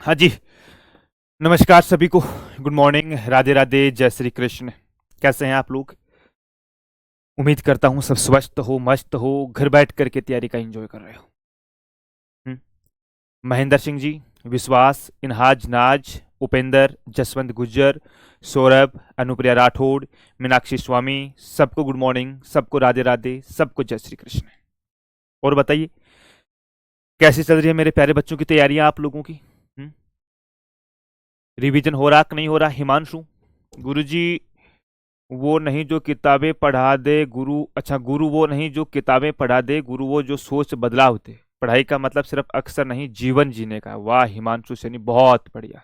हाँ जी। नमस्कार सभी को। गुड मॉर्निंग, राधे राधे, जय श्री कृष्ण। कैसे हैं आप लोग? उम्मीद करता हूँ सब स्वस्थ हो, मस्त हो, घर बैठ करके तैयारी का एंजॉय कर रहे हो। हम्म। महेंद्र सिंह जी, विश्वास, इनहाज नाज, उपेंद्र, जसवंत गुज्जर, सौरभ, अनुप्रिया राठौड़, मीनाक्षी स्वामी, सबको गुड मॉर्निंग, सबको राधे राधे, सबको जय श्री कृष्ण। और बताइए, कैसी चल रही है मेरे प्यारे बच्चों की तैयारियां आप लोगों की? रिवीजन हो रहा कि नहीं हो रहा? हिमांशु, गुरुजी वो नहीं जो किताबें पढ़ा दे गुरु, अच्छा गुरु वो नहीं जो किताबें पढ़ा दे गुरु, वो जो सोच बदलाव दे। पढ़ाई का मतलब सिर्फ अक्सर नहीं, जीवन जीने का। वाह हिमांशु सैनी, बहुत बढ़िया।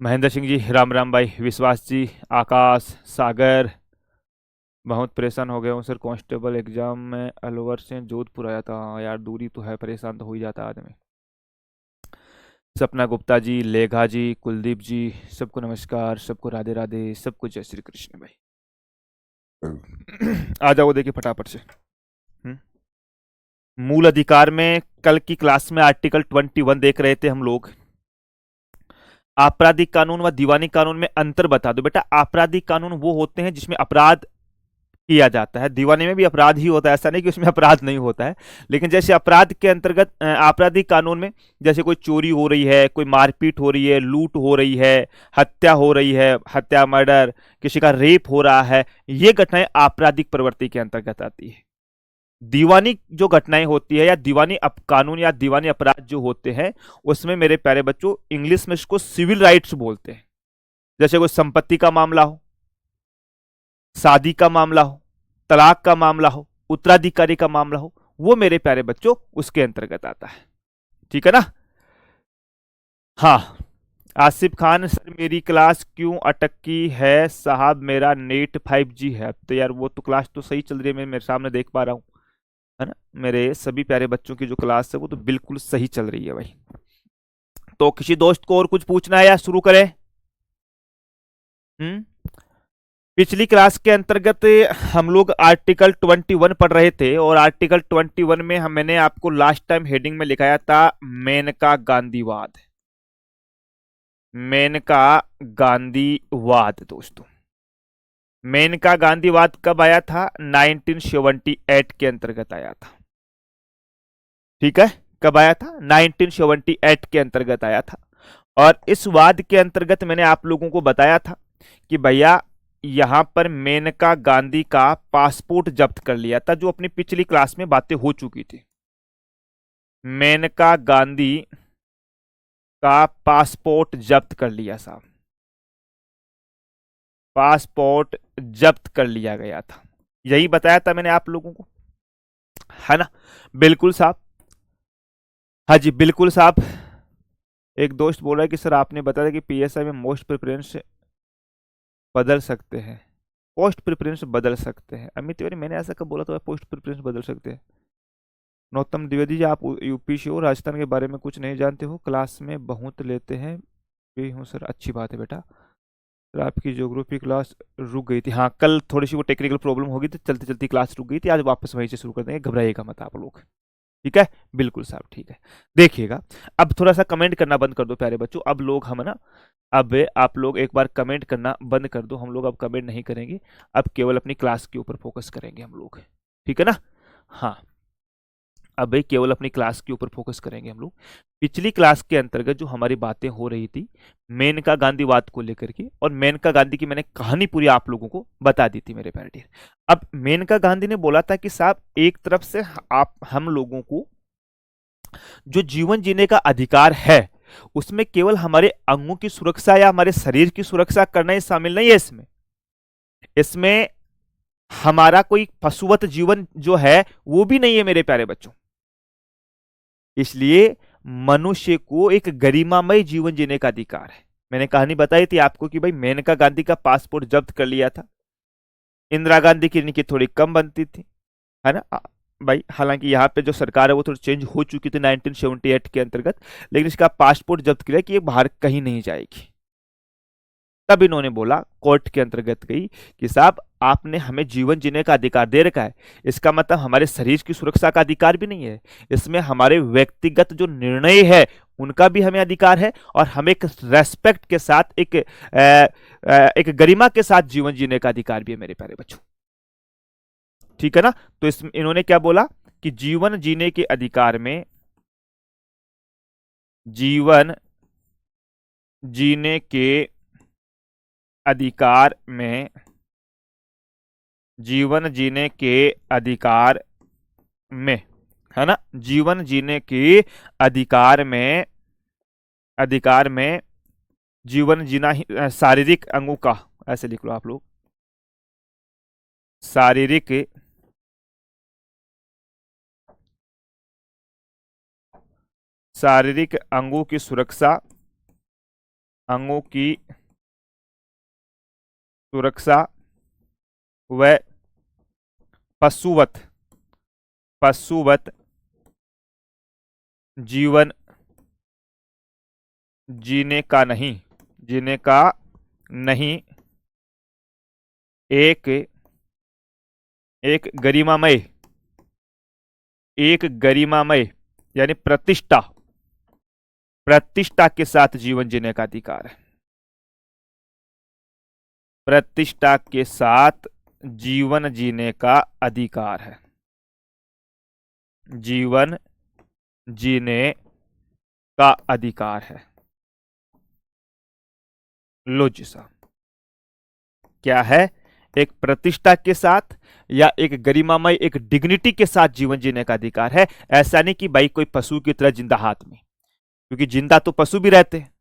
महेंद्र सिंह जी, राम राम भाई। विश्वास जी, आकाश, सागर, बहुत परेशान हो गया हूँ सर, कांस्टेबल एग्जाम में अलवर से जोधपुर आया था। हाँ यार, दूरी तो है, परेशान तो हो ही जाता आदमी। सपना गुप्ता जी, लेखा जी, कुलदीप जी, सबको नमस्कार, सबको राधे राधे, सबको जय श्री कृष्ण भाई। आ जाओ, देखिए फटाफट से। हम्म। मूल अधिकार में कल की क्लास में आर्टिकल 21 देख रहे थे हम लोग। आपराधिक कानून व दीवानी कानून में अंतर बता दो बेटा। आपराधिक कानून वो होते हैं जिसमें अपराध किया जाता है, दीवानी में भी अपराध ही होता है, ऐसा नहीं कि उसमें अपराध नहीं होता है। लेकिन जैसे अपराध के अंतर्गत आपराधिक कानून में जैसे कोई चोरी हो रही है, कोई मारपीट हो रही है, लूट हो रही है, हत्या हो रही है, हत्या मर्डर, किसी का रेप हो रहा है, ये घटनाएं आपराधिक प्रवृत्ति के अंतर्गत आती है। दीवानी जो घटनाएं होती है या दीवानी कानून या दीवानी अपराध जो होते हैं, उसमें मेरे प्यारे बच्चों इंग्लिश में इसको सिविल राइट्स बोलते हैं। जैसे कोई संपत्ति का मामला हो, शादी का मामला हो, तलाक का मामला हो, उत्तराधिकारी का मामला हो, वो मेरे प्यारे बच्चों उसके अंतर्गत आता है। ठीक है ना? हाँ। आसिफ खान सर, मेरी क्लास क्यों अटकी है साहब? मेरा नेट 5G है। अब तो यार वो तो क्लास तो सही चल रही है, मैं मेरे सामने देख पा रहा हूँ, है ना? मेरे सभी प्यारे बच्चों की जो क्लास है वो तो बिल्कुल सही चल रही है भाई। तो किसी दोस्त को और कुछ पूछना है या शुरू करें? हम्म। पिछली क्लास के अंतर्गत हम लोग आर्टिकल 21 पढ़ रहे थे, और आर्टिकल 21 में मैंने आपको लास्ट टाइम हेडिंग में लिखाया था मेनका गांधीवाद। मेनका गांधीवाद दोस्तों, मेनका गांधीवाद कब आया था? 1978 के अंतर्गत आया था। ठीक है, कब आया था? 1978 के अंतर्गत आया था। और इस वाद के अंतर्गत मैंने आप लोगों को बताया था कि भैया यहां पर मेनका गांधी का पासपोर्ट जब्त कर लिया था, जो अपनी पिछली क्लास में बातें हो चुकी थी। मेनका गांधी का पासपोर्ट जब्त कर लिया साहब, पासपोर्ट जब्त कर लिया गया था, यही बताया था मैंने आप लोगों को, है ना? बिल्कुल साहब। हाँ जी बिल्कुल साहब। एक दोस्त बोल रहा है कि सर आपने बताया कि पीएसआई में मोस्ट प्रेफरेंस बदल सकते हैं। पोस्ट प्रेफरेंस बदल सकते हैं? अमित तिवारी, मैंने ऐसा कब बोला? तो पोस्ट प्रेफरेंस बदल सकते हैं? नौतम द्विवेदी जी, आप यूपी से हो, राजस्थान के बारे में कुछ नहीं जानते हो, क्लास में बहुत लेते हैं। भी हूँ सर, अच्छी बात है बेटा। सर आपकी ज्योग्राफी क्लास रुक गई थी। हाँ, कल थोड़ी सी वो टेक्निकल प्रॉब्लम होगी तो चलती चलती क्लास रुक गई थी, आज वापस वहीं से शुरू कर देंगे, घबराइएगा मत आप लोग। ठीक है, बिल्कुल साहब, ठीक है। देखिएगा, अब थोड़ा सा कमेंट करना बंद कर दो प्यारे बच्चों, अब लोग हम ना, अब आप लोग एक बार कमेंट करना बंद कर दो, हम लोग अब कमेंट नहीं करेंगे, अब केवल अपनी क्लास के ऊपर फोकस करेंगे हम लोग। ठीक है ना? हाँ, अब केवल अपनी क्लास के ऊपर फोकस करेंगे हम लोग। पिछली क्लास के अंतर्गत जो हमारी बातें हो रही थी मेनका गांधीवाद को लेकर के, और मेनका गांधी की मैंने कहानी पूरी आप लोगों को बता दी थी मेरे प्यारे डियर। अब मेनका गांधी ने बोला था कि साहब एक तरफ से आप हम लोगों को जो जीवन जीने का अधिकार है, उसमें केवल हमारे अंगों की सुरक्षा या हमारे शरीर की सुरक्षा करना ही शामिल नहीं है। इसमें इसमें हमारा कोई पशुवत जीवन जो है वो भी नहीं है मेरे प्यारे बच्चों। इसलिए मनुष्य को एक गरिमामय जीवन जीने का अधिकार है। मैंने कहानी बताई थी आपको कि भाई मेनका गांधी का पासपोर्ट जब्त कर लिया था, इंदिरा गांधी की इनकी थोड़ी कम बनती थी, है ना भाई? हालांकि यहाँ पे जो सरकार है वो थोड़ी चेंज हो चुकी थी 1978 के अंतर्गत, लेकिन इसका पासपोर्ट जब्त किया कि ये बाहर कहीं नहीं जाएगी। तब इन्होंने बोला, कोर्ट के अंतर्गत गई कि साहब आपने हमें जीवन जीने का अधिकार दे रखा है, इसका मतलब हमारे शरीर की सुरक्षा का अधिकार भी नहीं है, इसमें हमारे व्यक्तिगत जो निर्णय है उनका भी हमें अधिकार है, और हम एक रेस्पेक्ट के साथ, एक गरिमा के साथ जीवन जीने का अधिकार भी है मेरे प्यारे बच्चों। ठीक है ना। तो इन्होंने क्या बोला कि जीवन जीने के अधिकार में, जीवन जीने के अधिकार में, जीवन जीने के अधिकार में, है ना, जीवन जीने के अधिकार में, अधिकार में जीवन जीना ही शारीरिक अंगों का, ऐसे लिख लो आप लोग, शारीरिक शारीरिक अंगों की सुरक्षा, अंगों की सुरक्षा व पशुवत जीवन जीने का नहीं, जीने का नहीं, एक गरिमामय, एक गरिमामय यानी प्रतिष्ठा, प्रतिष्ठा के साथ जीवन जीने का अधिकार है, प्रतिष्ठा के साथ जीवन जीने का अधिकार है, जीवन जीने का अधिकार है। लो जी साहब, क्या है, एक प्रतिष्ठा के साथ या एक गरिमामय, एक डिग्निटी के साथ जीवन जीने का अधिकार है। ऐसा नहीं कि भाई कोई पशु की तरह जिंदा हाथ में, क्योंकि जिंदा तो पशु भी रहते हैं,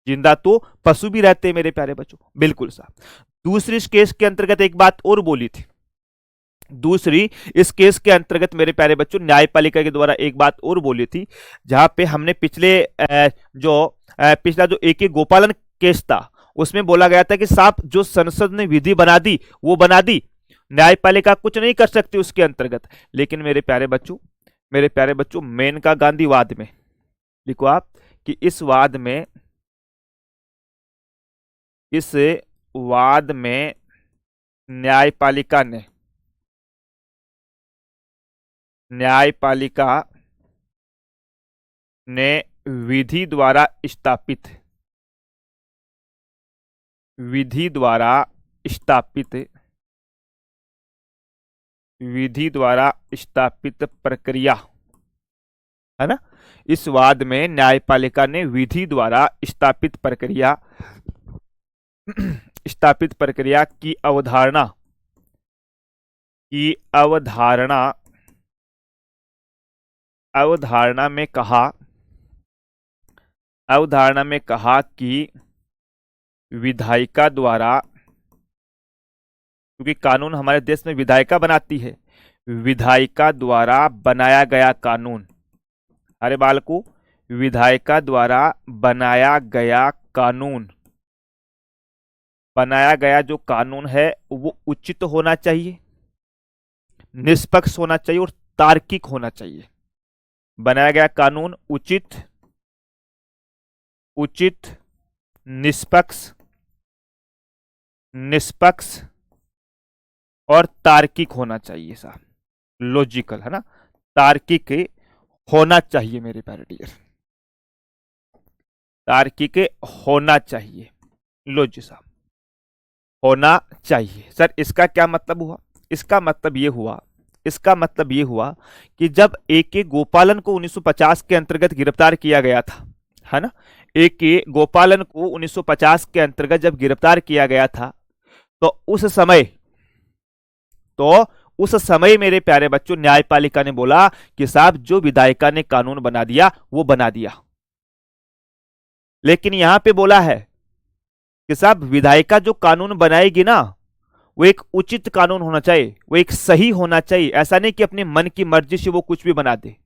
जिंदा तो पशु भी रहते हैं मेरे प्यारे बच्चों। बिल्कुल साहब। दूसरी इस केस के अंतर्गत एक बात और बोली थी, दूसरी इस केस के अंतर्गत मेरे प्यारे बच्चों न्यायपालिका के द्वारा एक बात और बोली थी, जहां पे हमने पिछला जो AK गोपालन केस था उसमें बोला गया था कि साहब जो संसद ने विधि बना दी वो बना दी, न्यायपालिका कुछ नहीं कर सकती उसके अंतर्गत। लेकिन मेरे प्यारे बच्चों मेनका गांधी वाद में लिखो आप कि इस वाद में न्यायपालिका ने विधि द्वारा स्थापित प्रक्रिया, है ना, इस वाद में न्यायपालिका ने विधि द्वारा स्थापित प्रक्रिया की अवधारणा में कहा कि विधायिका द्वारा, क्योंकि कानून हमारे देश में विधायिका बनाती है, विधायिका द्वारा बनाया गया कानून, अरे बालको, विधायिका द्वारा बनाया गया जो कानून है वो उचित होना चाहिए, निष्पक्ष होना चाहिए और तार्किक होना चाहिए। बनाया गया कानून उचित, निष्पक्ष और तार्किक होना चाहिए साहब, लॉजिकल, है ना, तार्किक होना चाहिए मेरे प्यारे डियर, तार्किक होना चाहिए। लो जी साहब, होना चाहिए। सर इसका क्या मतलब हुआ? इसका मतलब ये हुआ कि जब AK गोपालन को 1950 के अंतर्गत गिरफ्तार किया गया था, है ना, AK गोपालन को 1950 के अंतर्गत जब गिरफ्तार किया गया था, तो उस समय मेरे प्यारे बच्चों न्यायपालिका ने बोला कि साहब जो विधायिका ने कानून बना दिया वो बना दिया। लेकिन यहां पे बोला है कि साहब विधायिका जो कानून बनाएगी ना वो एक उचित कानून होना चाहिए, वो एक सही होना चाहिए। ऐसा नहीं कि अपने मन की मर्जी से वो कुछ भी बना दे,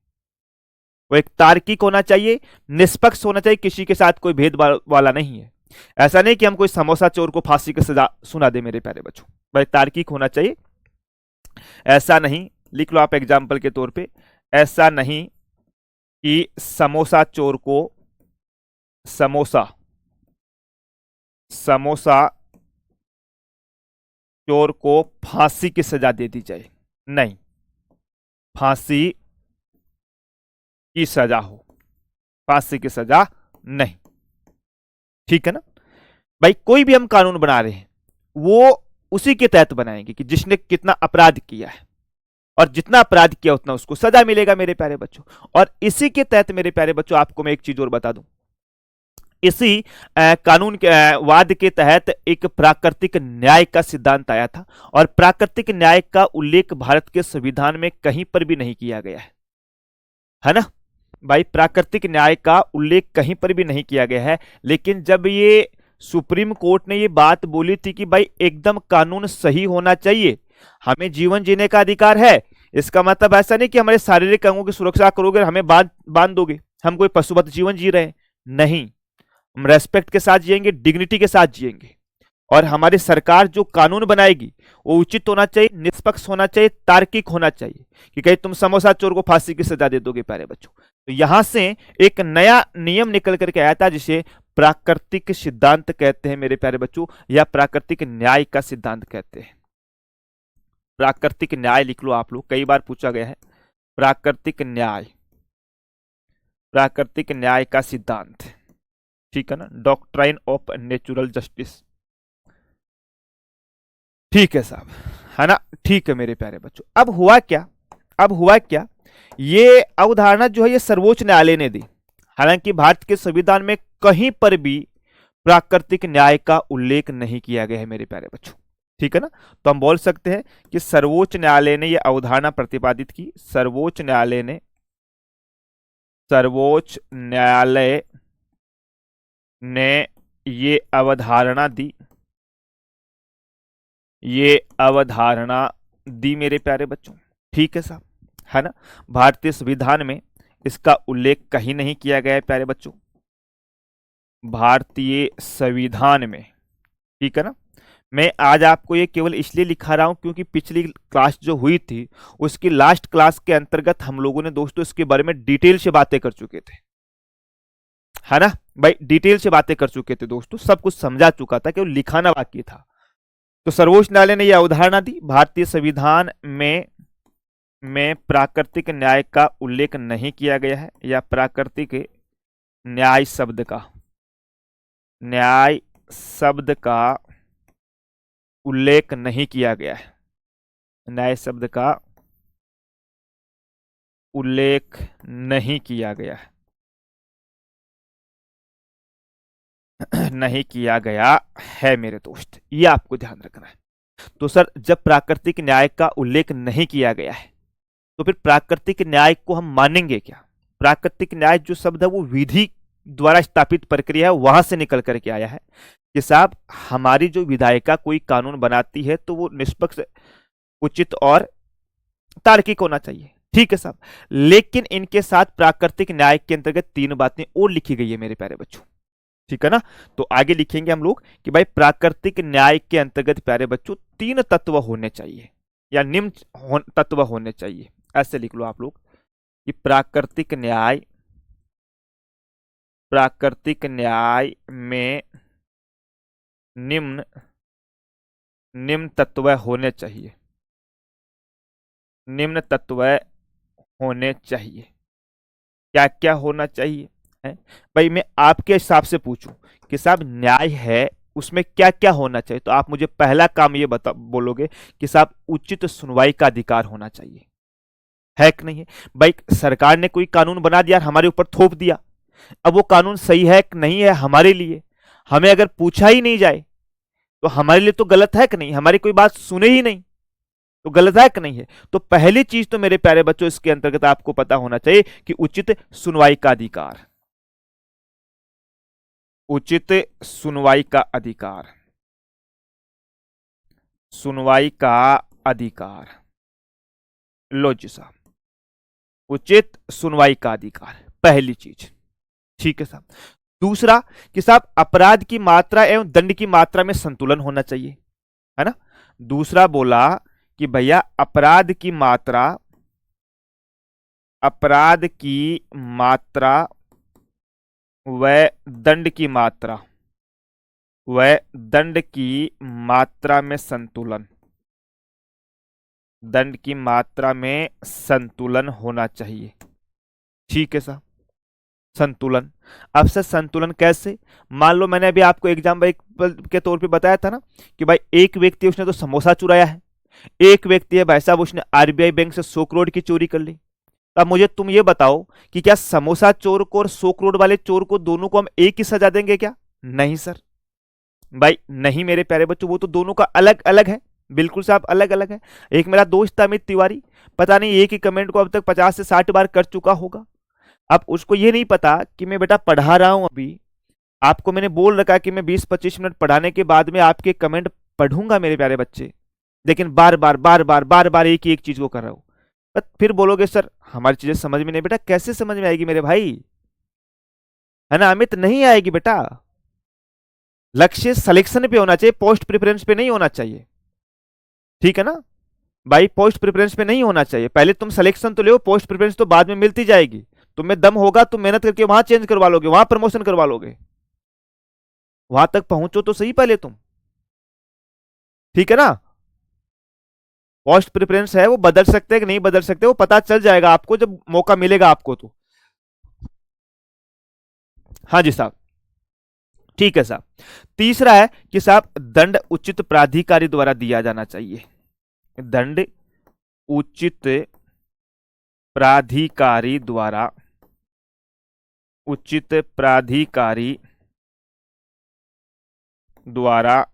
वो एक तार्किक होना चाहिए, निष्पक्ष होना चाहिए, किसी के साथ कोई भेदभाव वाला नहीं है। ऐसा नहीं कि हम कोई समोसा चोर को फांसी की सजा सुना दे मेरे प्यारे बच्चों, भाई तार्किक होना चाहिए। ऐसा नहीं, लिख लो आप एग्जाम्पल के तौर पे, ऐसा नहीं कि समोसा चोर को समोसा समोसा चोर को फांसी की सजा दे दी जाए, नहीं, फांसी की सजा हो, फांसी की सजा नहीं। ठीक है ना भाई, कोई भी हम कानून बना रहे हैं वो उसी के तहत बनाएंगे कि जिसने कितना अपराध किया है, और जितना अपराध किया उतना उसको सजा मिलेगा मेरे प्यारे बच्चों। और इसी के तहत मेरे प्यारे बच्चों आपको मैं एक चीज और बता दूं, इसी कानून के वाद के तहत एक प्राकृतिक न्याय का सिद्धांत आया था, और प्राकृतिक न्याय का उल्लेख भारत के संविधान में कहीं पर भी नहीं किया गया है ना भाई, प्राकृतिक न्याय का उल्लेख कहीं पर भी नहीं किया गया है। लेकिन जब ये सुप्रीम कोर्ट ने ये बात बोली थी कि भाई एकदम कानून सही होना चाहिए, हमें जीवन जीने का अधिकार है, इसका मतलब ऐसा नहीं कि हमारे शारीरिक अंगों की सुरक्षा करोगे और हमें बांध दोगे, हम कोई पशुवत जीवन जी रहे हैं, नहीं, हम रेस्पेक्ट के साथ जिएंगे, डिग्निटी के साथ जिएंगे। और हमारी सरकार जो कानून बनाएगी वो उचित होना चाहिए, निष्पक्ष होना चाहिए, तार्किक होना चाहिए, कि कहीं तुम समोसा चोर को फांसी की सजा दे दोगे प्यारे बच्चों। तो यहां से एक नया नियम निकल करके आया था जिसे प्राकृतिक सिद्धांत कहते हैं मेरे प्यारे बच्चों, या प्राकृतिक न्याय का सिद्धांत कहते हैं। प्राकृतिक न्याय लिख लो आप लोग, कई बार पूछा गया है, प्राकृतिक न्याय, प्राकृतिक न्याय का सिद्धांत, ठीक है ना, डॉक्ट्राइन ऑफ नेचुरल जस्टिस। ठीक है साहब, है ना, ठीक है मेरे प्यारे बच्चों। अब हुआ क्या, अब हुआ क्या, ये अवधारणा जो है ये सर्वोच्च न्यायालय ने दी। हालांकि भारत के संविधान में कहीं पर भी प्राकृतिक न्याय का उल्लेख नहीं किया गया है मेरे प्यारे बच्चों, ठीक है ना। तो हम बोल सकते हैं कि सर्वोच्च न्यायालय ने यह अवधारणा प्रतिपादित की, सर्वोच्च न्यायालय ने, सर्वोच्च न्यायालय ने ये अवधारणा दी, ये अवधारणा दी मेरे प्यारे बच्चों, ठीक है साहब, है ना। भारतीय संविधान में इसका उल्लेख कहीं नहीं किया गया है प्यारे बच्चों, भारतीय संविधान में, ठीक है ना। मैं आज आपको ये केवल इसलिए लिखा रहा हूं क्योंकि पिछली क्लास जो हुई थी उसकी लास्ट क्लास के अंतर्गत हम लोगों ने दोस्तों इसके बारे में डिटेल से बातें कर चुके थे, है ना भाई, डिटेल से बातें कर चुके थे दोस्तों, सब कुछ समझा चुका था, केवल लिखाना बाकी था। तो सर्वोच्च न्यायालय ने यह अवधारणा दी, भारतीय संविधान में प्राकृतिक न्याय का उल्लेख नहीं किया गया है, या प्राकृतिक न्याय शब्द का, न्याय शब्द का उल्लेख नहीं किया गया है, न्याय शब्द का उल्लेख नहीं किया गया है, नहीं किया गया है मेरे दोस्त, ये आपको ध्यान रखना है। तो सर जब प्राकृतिक न्याय का उल्लेख नहीं किया गया है तो फिर प्राकृतिक न्याय को हम मानेंगे क्या? प्राकृतिक न्याय जो शब्द है वो विधि द्वारा स्थापित प्रक्रिया है, वहां से निकल करके आया है कि साहब हमारी जो विधायिका कोई कानून बनाती है तो वो निष्पक्ष, उचित और तार्किक होना चाहिए, ठीक है साहब। लेकिन इनके साथ प्राकृतिक न्याय के अंतर्गत तीन बातें और लिखी गई है मेरे प्यारे बच्चों, ठीक है ना। तो आगे लिखेंगे हम लोग कि भाई प्राकृतिक न्याय के अंतर्गत प्यारे बच्चों तीन तत्व होने चाहिए, या निम्न तत्व होने चाहिए, ऐसे लिख लो आप लोग कि प्राकृतिक न्याय, प्राकृतिक न्याय में निम्न तत्व होने चाहिए, निम्न तत्व होने चाहिए। क्या क्या होना चाहिए है भाई, मैं आपके हिसाब से पूछूं कि साहब न्याय है उसमें क्या क्या होना चाहिए, तो आप मुझे पहला काम ये बोलोगे कि साहब उचित सुनवाई का अधिकार होना चाहिए, है कि नहीं है भाई। सरकार ने कोई कानून बना दिया, हमारे ऊपर थोप दिया, अब वो कानून सही है कि नहीं है हमारे लिए, हमें अगर पूछा ही नहीं जाए तो हमारे लिए तो गलत है कि नहीं, हमारी कोई बात सुने ही नहीं तो गलत है कि नहीं है। तो पहली चीज तो मेरे प्यारे बच्चों इसके अंतर्गत आपको पता होना चाहिए कि उचित सुनवाई का अधिकार, उचित सुनवाई का अधिकार, सुनवाई का अधिकार, लो जी साहब, उचित सुनवाई का अधिकार पहली चीज, ठीक है साहब। दूसरा कि साहब अपराध की मात्रा एवं दंड की मात्रा में संतुलन होना चाहिए, है ना। दूसरा बोला कि भैया अपराध की मात्रा, अपराध की मात्रा व दंड की मात्रा वह दंड की मात्रा में संतुलन, दंड की मात्रा में संतुलन होना चाहिए। ठीक है साहब, संतुलन। अब सर संतुलन कैसे? मान लो मैंने अभी आपको एग्जाम्पल के तौर पे बताया था ना कि भाई एक व्यक्ति उसने तो समोसा चुराया है, एक व्यक्ति है भाई साहब उसने आरबीआई बैंक से 100 करोड़ की चोरी कर ली। अब मुझे तुम ये बताओ कि क्या समोसा चोर को और 100 करोड़ वाले चोर को दोनों को हम एक ही सजा देंगे क्या? नहीं सर, भाई नहीं मेरे प्यारे बच्चों, वो तो दोनों का अलग अलग है, बिल्कुल साहब अलग अलग है। एक मेरा दोस्त था अमित तिवारी, पता नहीं एक ही कमेंट को अब तक 50 से 60 बार कर चुका होगा। अब उसको ये नहीं पता कि मैं बेटा पढ़ा रहा हूं अभी, आपको मैंने बोल रखा कि मैं 20-25 मिनट पढ़ाने के बाद में आपके कमेंट पढ़ूंगा मेरे प्यारे बच्चे, लेकिन बार बार बार बार बार बार एक ही एक चीज को कर रहा हूं। बट फिर बोलोगे सर हमारी चीजें समझ में नहीं, बेटा कैसे समझ में आएगी मेरे भाई, है ना अमित? नहीं आएगी बेटा। लक्ष्य सिलेक्शन पे होना चाहिए, पोस्ट प्रेफरेंस पे नहीं होना चाहिए, ठीक है ना भाई? पोस्ट प्रेफरेंस पे नहीं होना चाहिए, पहले तुम सिलेक्शन तो लो, पोस्ट प्रेफरेंस तो बाद में मिलती जाएगी। तुम्हें दम होगा तुम मेहनत करके वहां चेंज करवा लोगे, वहां प्रमोशन करवा लोगे, वहां तक पहुंचो तो सही पहले तुम, ठीक है ना? पोस्ट प्रेफरेंस है वो बदल सकते हैं कि नहीं बदल सकते, वो पता चल जाएगा आपको जब मौका मिलेगा आपको तो। हाँ जी साहब, ठीक है साहब। तीसरा है कि साहब दंड उचित प्राधिकारी द्वारा दिया जाना चाहिए, दंड उचित प्राधिकारी द्वारा, उचित प्राधिकारी द्वारा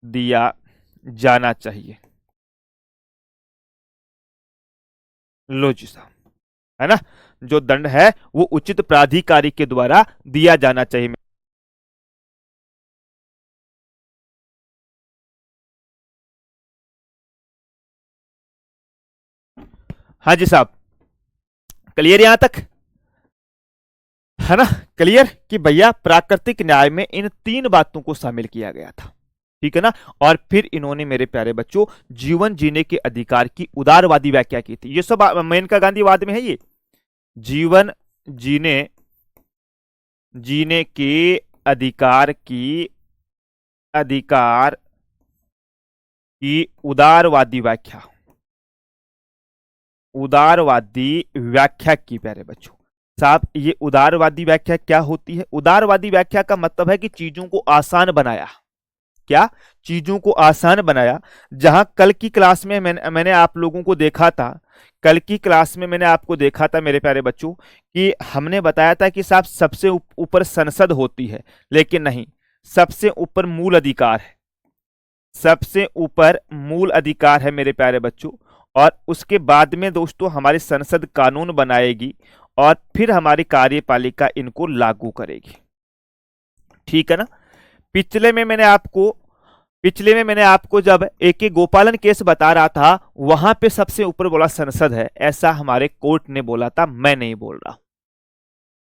दिया जाना चाहिए। लो जी साहब, है ना, जो दंड है वो उचित प्राधिकारी के द्वारा दिया जाना चाहिए। हाँ जी साहब, क्लियर यहां तक, है ना? क्लियर कि भैया प्राकृतिक न्याय में इन 3 बातों को शामिल किया गया था, ठीक है ना? और फिर इन्होंने मेरे प्यारे बच्चों जीवन जीने के अधिकार की उदारवादी व्याख्या की थी। ये सब मेनका गांधीवाद में है, ये जीवन जीने जीने के अधिकार की उदारवादी व्याख्या, उदारवादी व्याख्या की प्यारे बच्चों। साहब ये उदारवादी व्याख्या क्या होती है? उदारवादी व्याख्या का मतलब है कि चीजों को आसान बनाया, क्या? चीजों को आसान बनाया। जहां कल की क्लास में मैंने आप लोगों को देखा था, कल की क्लास में मैंने आपको देखा था मेरे प्यारे बच्चों कि हमने बताया था कि साहब सबसे ऊपर संसद होती है, लेकिन नहीं, सबसे ऊपर मूल अधिकार है, सबसे ऊपर मूल अधिकार है मेरे प्यारे बच्चों। और उसके बाद में दोस्तों हमारी संसद कानून बनाएगी और फिर हमारी कार्यपालिका इनको लागू करेगी, ठीक है ना? पिछले में मैंने आपको जब AK गोपालन केस बता रहा था, वहां पे सबसे ऊपर बोला संसद है, ऐसा हमारे कोर्ट ने बोला था, मैं नहीं बोल रहा,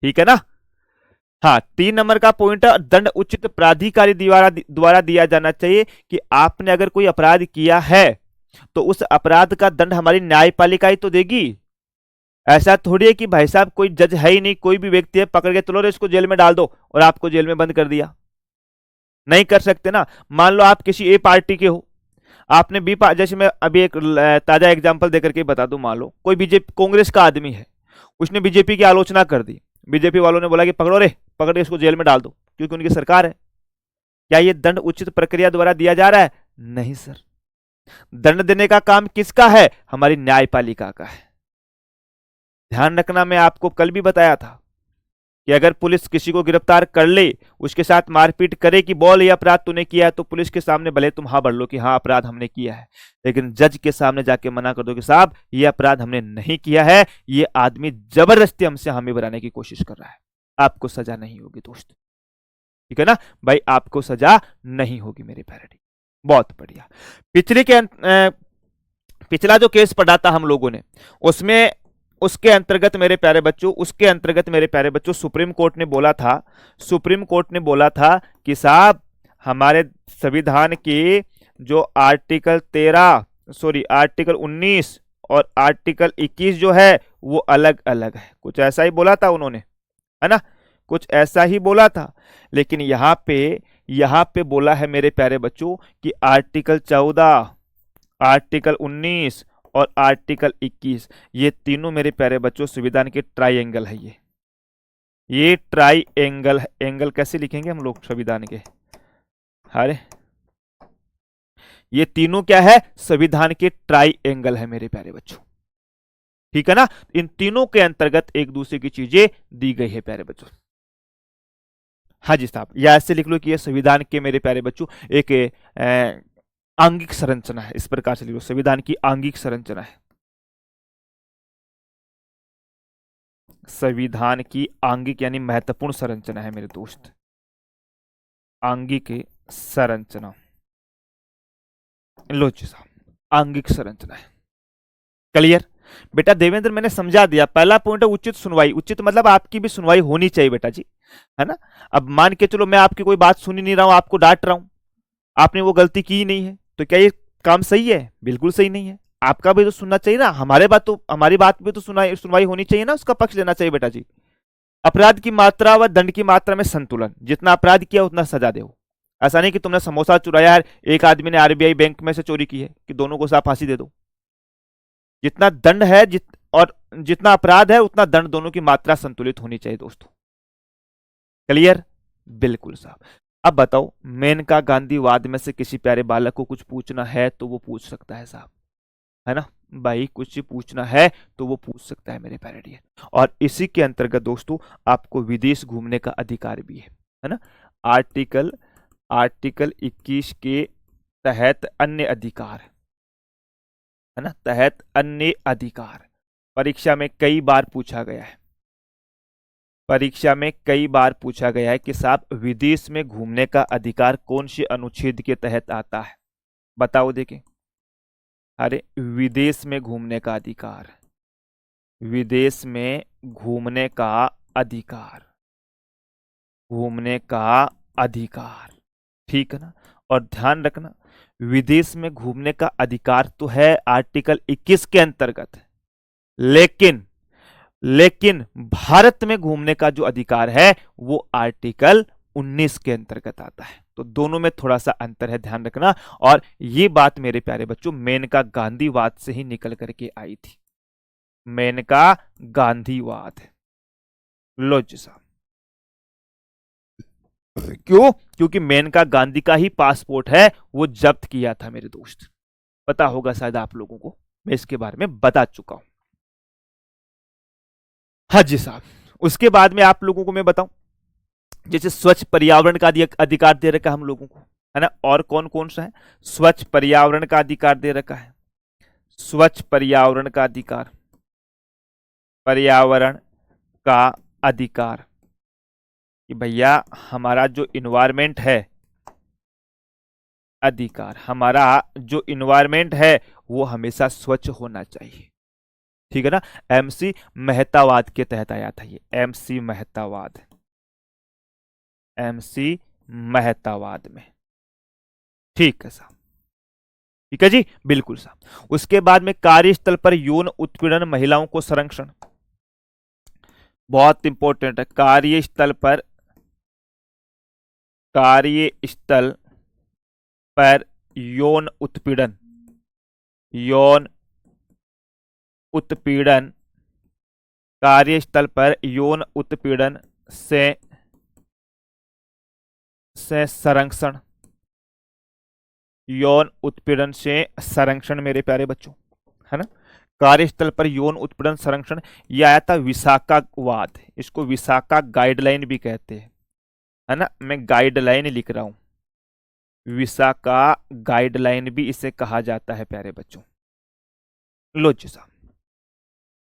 ठीक है ना? हाँ, 3 नंबर का पॉइंट है, दंड उचित प्राधिकारी द्वारा दिया जाना चाहिए कि आपने अगर कोई अपराध किया है तो उस अपराध का दंड हमारी न्यायपालिका ही तो देगी। ऐसा थोड़ी है कि भाई साहब कोई जज है ही नहीं, कोई भी व्यक्ति है पकड़ के चलो रे इसको जेल में डाल दो और आपको जेल में बंद कर दिया, नहीं कर सकते ना। मान लो आप किसी ए पार्टी के हो, आपने बी पार्टी, जैसे मैं अभी एक ताजा एग्जांपल देकर के बता दूं, मान लो कोई बीजेपी कांग्रेस का आदमी है, उसने बीजेपी की आलोचना कर दी, बीजेपी वालों ने बोला कि पकड़ो रे, पकड़ के इसको जेल में डाल दो क्योंकि उनकी सरकार है। क्या ये दंड उचित प्रक्रिया द्वारा दिया जा रहा है? नहीं सर, दंड देने का काम किसका है? हमारी न्यायपालिका का है। ध्यान रखना, मैं आपको कल भी बताया था कि अगर पुलिस किसी को गिरफ्तार कर ले, उसके साथ मारपीट करे कि बोल ये अपराध तूने किया है, तो पुलिस के सामने भले तुम हाँ भर लो कि हाँ अपराध हमने किया है, लेकिन जज के सामने जाके मना कर दो कि साहब ये अपराध हमने नहीं किया है, ये आदमी जबरदस्ती हमसे हामी बनाने की कोशिश कर रहा है, आपको सजा नहीं होगी दोस्त, ठीक है ना भाई? आपको सजा नहीं होगी मेरे प्यारे। बहुत बढ़िया। पिछला जो केस पढ़ा था हम लोगों ने, उसमें उसके अंतर्गत मेरे प्यारे बच्चों सुप्रीम कोर्ट ने बोला था कि साहब हमारे संविधान के जो आर्टिकल 19 और आर्टिकल 21 जो है वो अलग अलग है, कुछ ऐसा ही बोला था उन्होंने, है ना? कुछ ऐसा ही बोला था, लेकिन यहां पे बोला है मेरे प्यारे बच्चों कि आर्टिकल 14, आर्टिकल 19 और आर्टिकल 21, ये तीनों मेरे प्यारे बच्चों संविधान के ट्राइएंगल है। ये ट्राइएंगल, एंगल कैसे लिखेंगे हम लोग संविधान के? अरे ये तीनों क्या है? संविधान के ट्राइएंगल है मेरे प्यारे बच्चों, ठीक है ना? इन तीनों के अंतर्गत एक दूसरे की चीजें दी गई है प्यारे बच्चों। हाँ जी साहब, या ऐसे लिख लो कि ये संविधान के मेरे प्यारे बच्चों एक आंगिक संरचना है, इस प्रकार से लिख लो, संविधान की आंगिक संरचना है, संविधान की आंगिक यानी महत्वपूर्ण संरचना है मेरे दोस्त, आंगिक संरचना। लो जी साहब, आंगिक संरचना है। क्लियर बेटा? देवेंद्र मैंने समझा दिया। पहला पॉइंट है उचित सुनवाई। उचित मतलब आपकी भी सुनवाई होनी चाहिए बेटा जी, है ना? अब मान के चलो मैं आपकी कोई बात सुन ही नहीं रहा हूं, आपको डांट रहा हूं, आपने वो गलती की ही नहीं है, तो क्या ये काम सही है? बिल्कुल सही नहीं है। आपका भी तो सुनना चाहिए ना, हमारी बात भी तो सुनवाई होनी चाहिए ना, उसका पक्ष लेना चाहिए बेटा जी। अपराध की मात्रा व दंड की मात्रा में संतुलन, जितना अपराध किया उतना सजा दो। ऐसा नहीं कि तुमने समोसा चुराया है, एक आदमी ने आरबीआई बैंक में से चोरी की है, कि दोनों को साथ फांसी दे दो। जितना दंड है और जितना अपराध है उतना दंड, दोनों की मात्रा संतुलित होनी चाहिए दोस्तों। क्लियर? बिल्कुल साहब। अब बताओ, मेनका गांधीवाद में से किसी प्यारे बालक को कुछ पूछना है तो वो पूछ सकता है साहब, है ना भाई? कुछ पूछना है तो वो पूछ सकता है मेरे प्यारे डियर। और इसी के अंतर्गत दोस्तों आपको विदेश घूमने का अधिकार भी है ना? आर्टिकल 21 के तहत अन्य अधिकार, है ना? तहत अन्य अधिकार परीक्षा में कई बार पूछा गया है, परीक्षा में कई बार पूछा गया है कि साहब विदेश में घूमने का अधिकार कौन से अनुच्छेद के तहत आता है? बताओ देखें। अरे विदेश में घूमने का अधिकार, विदेश में घूमने का अधिकार, घूमने का अधिकार, ठीक है ना? और ध्यान रखना, विदेश में घूमने का अधिकार तो है आर्टिकल 21 के अंतर्गत, लेकिन भारत में घूमने का जो अधिकार है वो आर्टिकल 19 के अंतर्गत आता है। तो दोनों में थोड़ा सा अंतर है, ध्यान रखना। और ये बात मेरे प्यारे बच्चों मेनका गांधीवाद से ही निकल करके आई थी, मेनका गांधीवाद। लो जी साहब, क्यों? क्योंकि मेनका गांधी का ही पासपोर्ट है वो जब्त किया था मेरे दोस्त। पता होगा शायद आप लोगों को, मैं इसके बारे में बता चुका हूं। हाँ जी साहब, उसके बाद में आप लोगों को मैं बताऊं, जैसे स्वच्छ पर्यावरण का अधिकार दे रखा है हम लोगों को, है ना? और कौन कौन सा है? स्वच्छ पर्यावरण का अधिकार दे रखा है, स्वच्छ पर्यावरण का अधिकार, पर्यावरण का अधिकार कि भैया हमारा जो इन्वायरमेंट है, अधिकार हमारा जो इन्वायरमेंट है वो हमेशा स्वच्छ होना चाहिए, ठीक है ना? एमसी मेहतावाद के तहत आया था ये, एमसी मेहतावाद, एमसी मेहतावाद में, ठीक है साहब, ठीक है जी, बिल्कुल साहब। उसके बाद में कार्यस्थल पर यौन उत्पीड़न, महिलाओं को संरक्षण, बहुत इंपॉर्टेंट है। कार्यस्थल पर यौन उत्पीड़न, यौन उत्पीड़न, कार्यस्थल पर यौन उत्पीड़न से संरक्षण, यौन उत्पीड़न से संरक्षण मेरे प्यारे बच्चों, है ना? कार्यस्थल पर यौन उत्पीड़न संरक्षण, यह आया था विशाखावाद, इसको विशाखा गाइडलाइन भी कहते हैं, है ना? मैं गाइडलाइन लिख रहा हूं, विशाखा गाइडलाइन भी इसे कहा जाता है प्यारे बच्चों। लो जी साहब,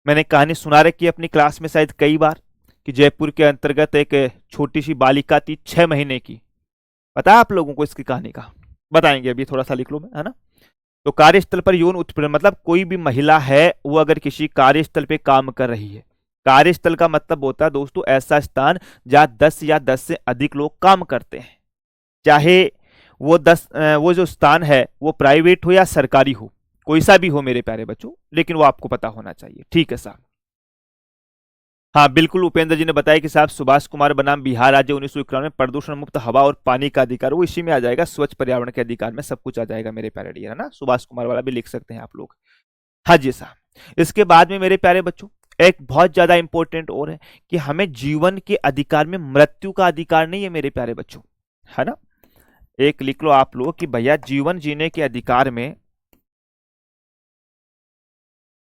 मैंने कहानी सुना रखी है अपनी क्लास में शायद कई बार कि जयपुर के अंतर्गत एक छोटी सी बालिका थी 6 महीने की। पता है आप लोगों को इसकी कहानी का? बताएंगे, अभी थोड़ा सा लिख लो, है ना? तो कार्यस्थल पर यौन उत्पीड़न मतलब कोई भी महिला है वो अगर किसी कार्यस्थल पे काम कर रही है, कार्यस्थल का मतलब होता है दोस्तों ऐसा स्थान जहां 10 या 10 से अधिक लोग काम करते हैं, चाहे वो जो स्थान है वो प्राइवेट हो या सरकारी हो, कोई सा भी हो मेरे प्यारे बच्चों, लेकिन वो आपको पता होना चाहिए, ठीक है साहब। हाँ बिल्कुल, उपेंद्र जी ने बताया कि साहब सुभाष कुमार बनाम बिहार राज्य 1991 में प्रदूषण मुक्त हवा और पानी का अधिकार, वो इसी में आ जाएगा, स्वच्छ पर्यावरण के अधिकार में सब कुछ आ जाएगा मेरे प्यारे डियर, है ना। सुभाष कुमार वाला भी लिख सकते हैं आप लोग। हाँ जी साहब। इसके बाद में मेरे प्यारे बच्चों एक बहुत ज्यादा इंपॉर्टेंट और है कि हमें जीवन के अधिकार में मृत्यु का अधिकार नहीं है मेरे प्यारे बच्चों, है ना। एक लिख लो आप लोग कि भैया जीवन जीने के अधिकार में,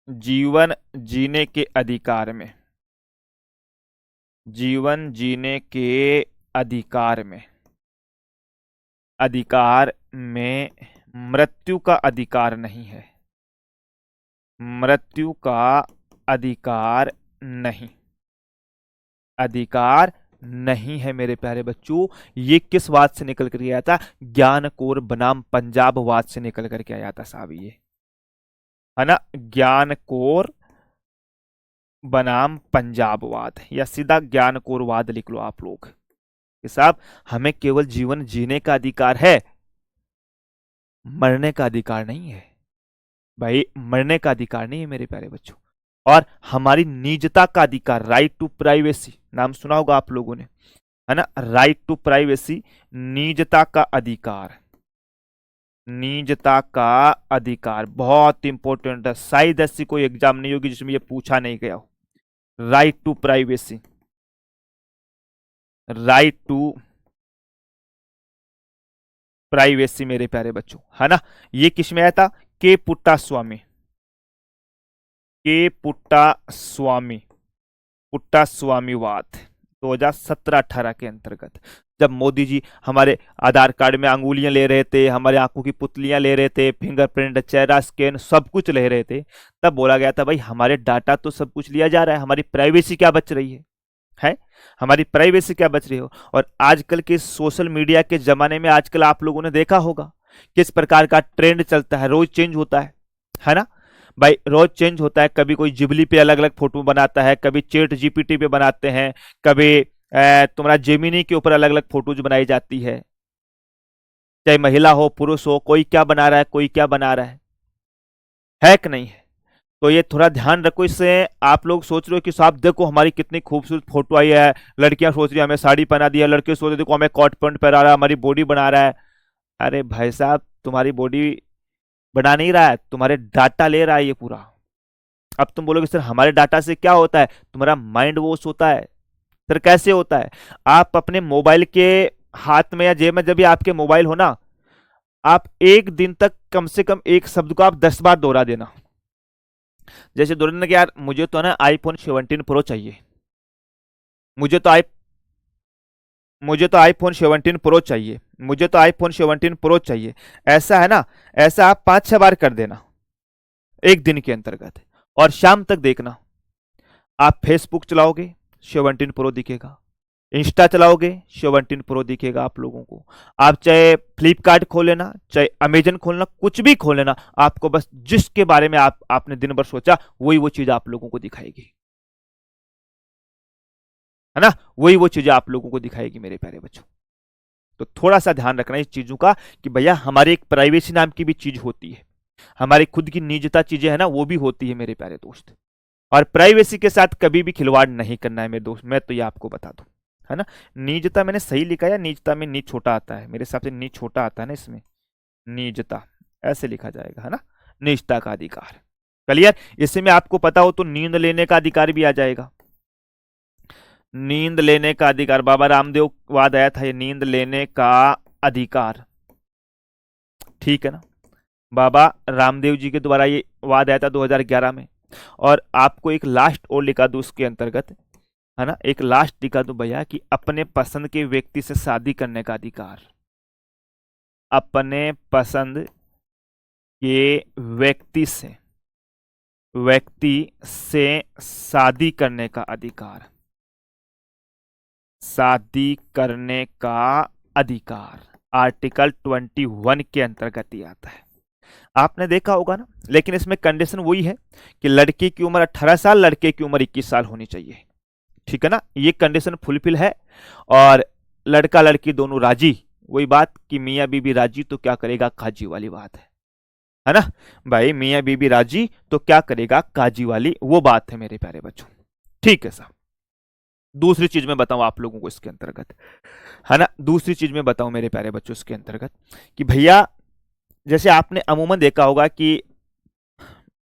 जीवन जीने के अधिकार में, जीवन जीने के अधिकार में, अधिकार में मृत्यु का अधिकार नहीं है, मृत्यु का अधिकार नहीं, अधिकार नहीं है मेरे प्यारे बच्चों। ये किस बात से निकल कर आया था? ज्ञान कौर बनाम पंजाबवाद से निकल करके आया था साहब, ये है ना, ज्ञान कौर बनाम पंजाबवाद, या सीधा ज्ञान कौरवाद लिख लो आप लोग कि साहब हमें केवल जीवन जीने का अधिकार है, मरने का अधिकार नहीं है भाई, मरने का अधिकार नहीं है मेरे प्यारे बच्चों। और हमारी निजता का अधिकार, राइट टू प्राइवेसी, नाम सुना होगा आप लोगों ने, है ना, राइट टू प्राइवेसी, निजता का अधिकार, निजता का अधिकार बहुत इंपॉर्टेंट है, शायद ऐसी कोई एग्जाम नहीं होगी जिसमें ये पूछा नहीं गया हो। Right to privacy, right to privacy मेरे प्यारे बच्चों, है ना। ये किस में आया था? के पुट्टा स्वामी, के पुट्टा स्वामी, पुट्टा स्वामीवाद 2017-18 के अंतर्गत, जब मोदी जी हमारे आधार कार्ड में अंगुलियां ले रहे थे, हमारे आंखों की पुतलियां ले रहे थे, फिंगरप्रिंट, चेहरा स्कैन सब कुछ ले रहे थे, तब बोला गया था भाई हमारे डाटा तो सब कुछ लिया जा रहा है, हमारी प्राइवेसी क्या बच रही है, हमारी प्राइवेसी क्या बच रही हो। और आजकल के सोशल मीडिया के जमाने में आजकल आप लोगों ने देखा होगा किस प्रकार का ट्रेंड चलता है, रोज चेंज होता है ना भाई, रोज चेंज होता है। कभी कोई जिबली पे अलग अलग फोटो बनाता है, कभी चैट जीपीटी पे बनाते हैं, कभी तुम्हारा जेमिनी के ऊपर अलग अलग फोटोज बनाई जाती है, चाहे महिला हो पुरुष हो, कोई क्या बना रहा है, कोई क्या बना रहा है कि नहीं है। तो ये थोड़ा ध्यान रखो, इससे आप लोग सोच रहे हो कि साहब देखो हमारी कितनी खूबसूरत फोटो आई है, लड़कियां सोच रही है हमें साड़ी पहना दिया, लड़के सोच रहे देखो हमें कॉट पैंट पहना रहा है, हमारी बॉडी बना रहा है। अरे भाई साहब तुम्हारी बॉडी बना नहीं रहा है, तुम्हारे डाटा ले रहा है ये पूरा। अब तुम बोलोगे सर हमारे डाटा से क्या होता है? तुम्हारा माइंड वॉश होता है। सर कैसे होता है? आप अपने मोबाइल के हाथ में या जेब में जब भी आपके मोबाइल हो ना, आप एक दिन तक कम से कम एक शब्द को आप 10 बार दोहरा देना। जैसे दोहराने कि यार मुझे तो ना आईफोन 17 प्रो चाहिए, मुझे तो आईफोन 17 प्रो चाहिए, मुझे तो आईफोन 17 प्रो चाहिए, ऐसा है ना, ऐसा आप 5-6 बार कर देना एक दिन के अंतर्गत। और शाम तक देखना, आप फेसबुक चलाओगे 17 प्रो दिखेगा, इंस्टा चलाओगे 17 प्रो दिखेगा आप लोगों को। आप चाहे फ्लिपकार्ट खोल लेना, चाहे अमेजन खोलना, कुछ भी खोल लेना, आपको बस जिसके बारे में आपने दिन भर सोचा वही वो चीज आप लोगों को दिखाएगी, है ना, वही वो चीजें आप लोगों को दिखाएगी मेरे प्यारे बच्चों। तो थोड़ा सा ध्यान रखना इस चीजों का कि भैया हमारी एक प्राइवेसी नाम की भी चीज होती है, हमारी खुद की निजता चीजें है ना वो भी होती है मेरे प्यारे दोस्त। और प्राइवेसी के साथ कभी भी खिलवाड़ नहीं करना है मेरे दोस्त, मैं तो ये आपको बता दूं, है ना। निजता मैंने सही लिखा या निजता में नी छोटा आता है? मेरे हिसाब से नी छोटा आता है ना इसमें, निजता ऐसे लिखा जाएगा, है ना, निजता का अधिकार। क्लियर? इसमें आपको पता हो तो नींद लेने का अधिकार भी आ जाएगा, नींद लेने का अधिकार, बाबा रामदेव वाद आया था ये, नींद लेने का अधिकार, ठीक है ना, बाबा रामदेव जी के द्वारा ये वाद आया था 2011 में। और आपको एक लास्ट और लिखा दो उसके अंतर्गत, है ना, एक लास्ट लिखा दो भैया कि अपने पसंद के व्यक्ति से शादी करने का अधिकार, अपने पसंद के व्यक्ति से शादी करने का अधिकार, शादी करने का अधिकार आर्टिकल 21 के अंतर्गत ही आता है। आपने देखा होगा ना, लेकिन इसमें कंडीशन वही है कि लड़की की उम्र 18 साल, लड़के की उम्र 21 साल होनी चाहिए, ठीक है ना, ये कंडीशन फुलफिल है। और लड़का लड़की दोनों राजी, वही बात कि मियाँ बीबी राजी तो क्या करेगा काजी वाली बात है ना भाई, मियाँ बीबी राजी तो क्या करेगा काजी वाली वो बात है मेरे प्यारे बच्चों, ठीक है साहब। दूसरी चीज मैं बताऊं आप लोगों को इसके अंतर्गत, है ना, दूसरी चीज मैं बताऊं मेरे प्यारे बच्चों इसके अंतर्गत कि भैया जैसे आपने अमूमन देखा होगा कि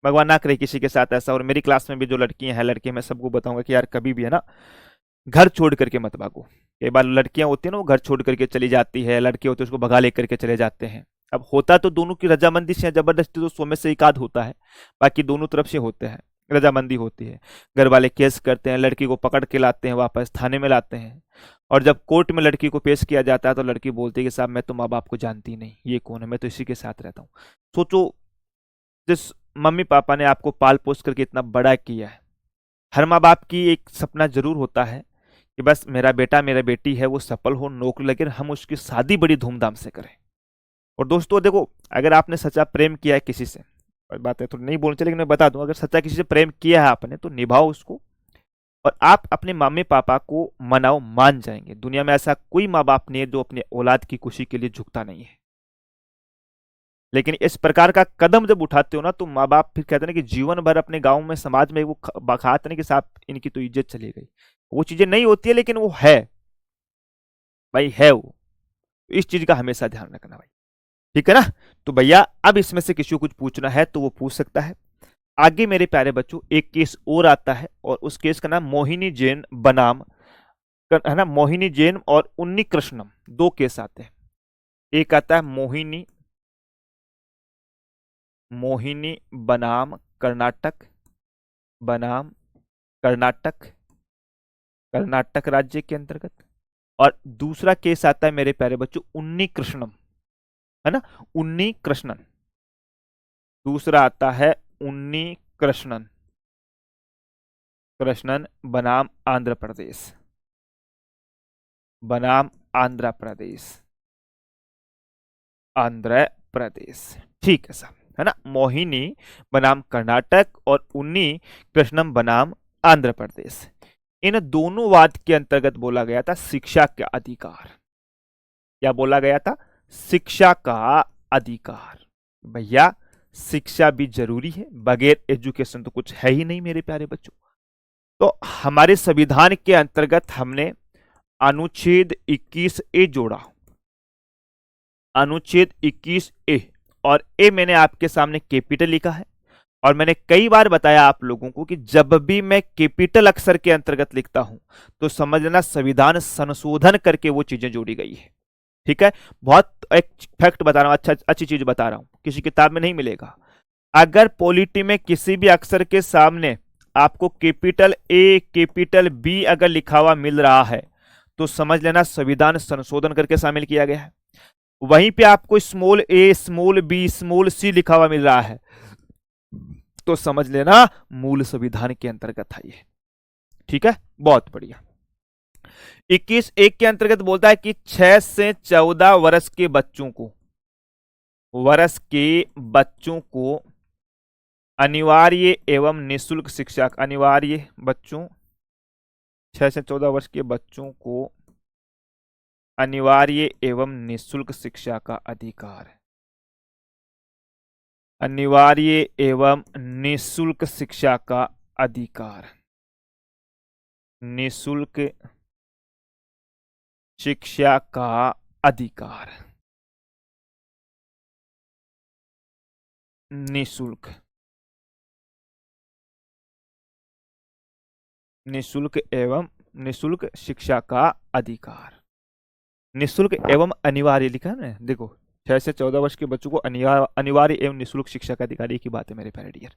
भगवान ना करे किसी के साथ ऐसा, और मेरी क्लास में भी जो लड़कियां हैं लड़के, मैं सबको बताऊंगा कि यार कभी भी है ना घर छोड़ करके मत भागो। कई बार लड़कियां होती है ना वो घर छोड़ करके चली जाती है, लड़के होते हैं उसको भगा लेकर के चले जाते हैं। अब होता तो दोनों की रजामंदी से, जबरदस्ती तो 100 में से एक आध होता है, बाकी दोनों तरफ से होते हैं, रजामंदी होती है। घर वाले केस करते हैं, लड़की को पकड़ के लाते हैं, वापस थाने में लाते हैं, और जब कोर्ट में लड़की को पेश किया जाता है तो लड़की बोलती है कि साहब मैं तो माँ बाप को जानती नहीं, ये कौन है, मैं तो इसी के साथ रहता हूँ। सोचो, जिस मम्मी पापा ने आपको पाल पोस करके इतना बड़ा किया है, हर माँ बाप की एक सपना जरूर होता है कि बस मेरा बेटा मेरा बेटी है वो सफल हो, नौकरी लगे, हम उसकी शादी बड़ी धूमधाम से करें। और दोस्तों देखो, अगर आपने सच्चा प्रेम किया है किसी से, और बात है तो नहीं बोलनी चाहिए लेकिन मैं बता दूं, अगर सच्चा किसी से प्रेम किया है आपने तो निभाओ उसको, और आप अपने मम्मी पापा को मनाओ, मान जाएंगे। दुनिया में ऐसा कोई माँ बाप नहीं है जो अपने औलाद की खुशी के लिए झुकता नहीं है। लेकिन इस प्रकार का कदम जब उठाते हो ना तो माँ बाप फिर कहते हैं ना कि जीवन भर अपने गांव में समाज में वो बखाते नहीं कि साहब इनकी तो इज्जत चली गई। वो चीजें नहीं होती है लेकिन वो है भाई, है वो। तो इस चीज का हमेशा ध्यान रखना भाई, ठीक है ना। तो भैया अब इसमें से किसी को कुछ पूछना है तो वो पूछ सकता है। आगे मेरे प्यारे बच्चों एक केस और आता है, और उस केस का नाम मोहिनी जैन बनाम, है ना, मोहिनी जैन और उन्नी कृष्णम, दो केस आते हैं। एक आता है मोहिनी मोहिनी बनाम कर्नाटक, बनाम कर्नाटक, कर्नाटक राज्य के अंतर्गत, और दूसरा केस आता है मेरे प्यारे बच्चों उन्नी कृष्णम, है ना, उन्नी कृष्णन। दूसरा आता है उन्नी कृष्णन, कृष्णन बनाम आंध्र प्रदेश, बनाम आंध्र प्रदेश, आंध्र प्रदेश, ठीक है साहब, है ना। मोहिनी बनाम कर्नाटक और उन्नी कृष्णम बनाम आंध्र प्रदेश। इन दोनों वाद के अंतर्गत बोला गया था शिक्षा का अधिकार। क्या बोला गया था? शिक्षा का अधिकार। भैया शिक्षा भी जरूरी है, बगैर एजुकेशन तो कुछ है ही नहीं मेरे प्यारे बच्चों। तो हमारे संविधान के अंतर्गत हमने अनुच्छेद 21 ए जोड़ा, अनुच्छेद 21 ए, और ए मैंने आपके सामने कैपिटल लिखा है, और मैंने कई बार बताया आप लोगों को कि जब भी मैं कैपिटल अक्षर के अंतर्गत लिखता हूं तो समझना संविधान संशोधन करके वो चीजें जोड़ी गई है, ठीक है। बहुत एक फैक्ट बता रहा हूं, अच्छी चीज बता रहा हूं, किसी किताब में नहीं मिलेगा। अगर पॉलिटी में किसी भी अक्षर के सामने आपको कैपिटल ए कैपिटल बी अगर लिखा हुआ मिल रहा है तो समझ लेना संविधान संशोधन करके शामिल किया गया है। वहीं पे आपको स्मॉल ए स्मॉल बी स्मॉल सी लिखा हुआ मिल रहा है तो समझ लेना मूल संविधान के अंतर्गत है ये, ठीक है। बहुत बढ़िया। 21 के अंतर्गत बोलता है कि 6 से 14 वर्ष के बच्चों को अनिवार्य एवं निःशुल्क शिक्षा, अनिवार्य बच्चों 6 से 14 वर्ष के बच्चों को अनिवार्य एवं निःशुल्क शिक्षा का अधिकार, अनिवार्य एवं निःशुल्क शिक्षा का अधिकार, निःशुल्क शिक्षा का अधिकार, निःशुल्क, निःशुल्क एवं निःशुल्क शिक्षा का अधिकार, निःशुल्क एवं अनिवार्य लिखा है ना, देखो 6 से 14 वर्ष के बच्चों को अनिवार्य एवं निःशुल्क शिक्षा का अधिकार, एक ही बात है मेरे प्यारे डियर,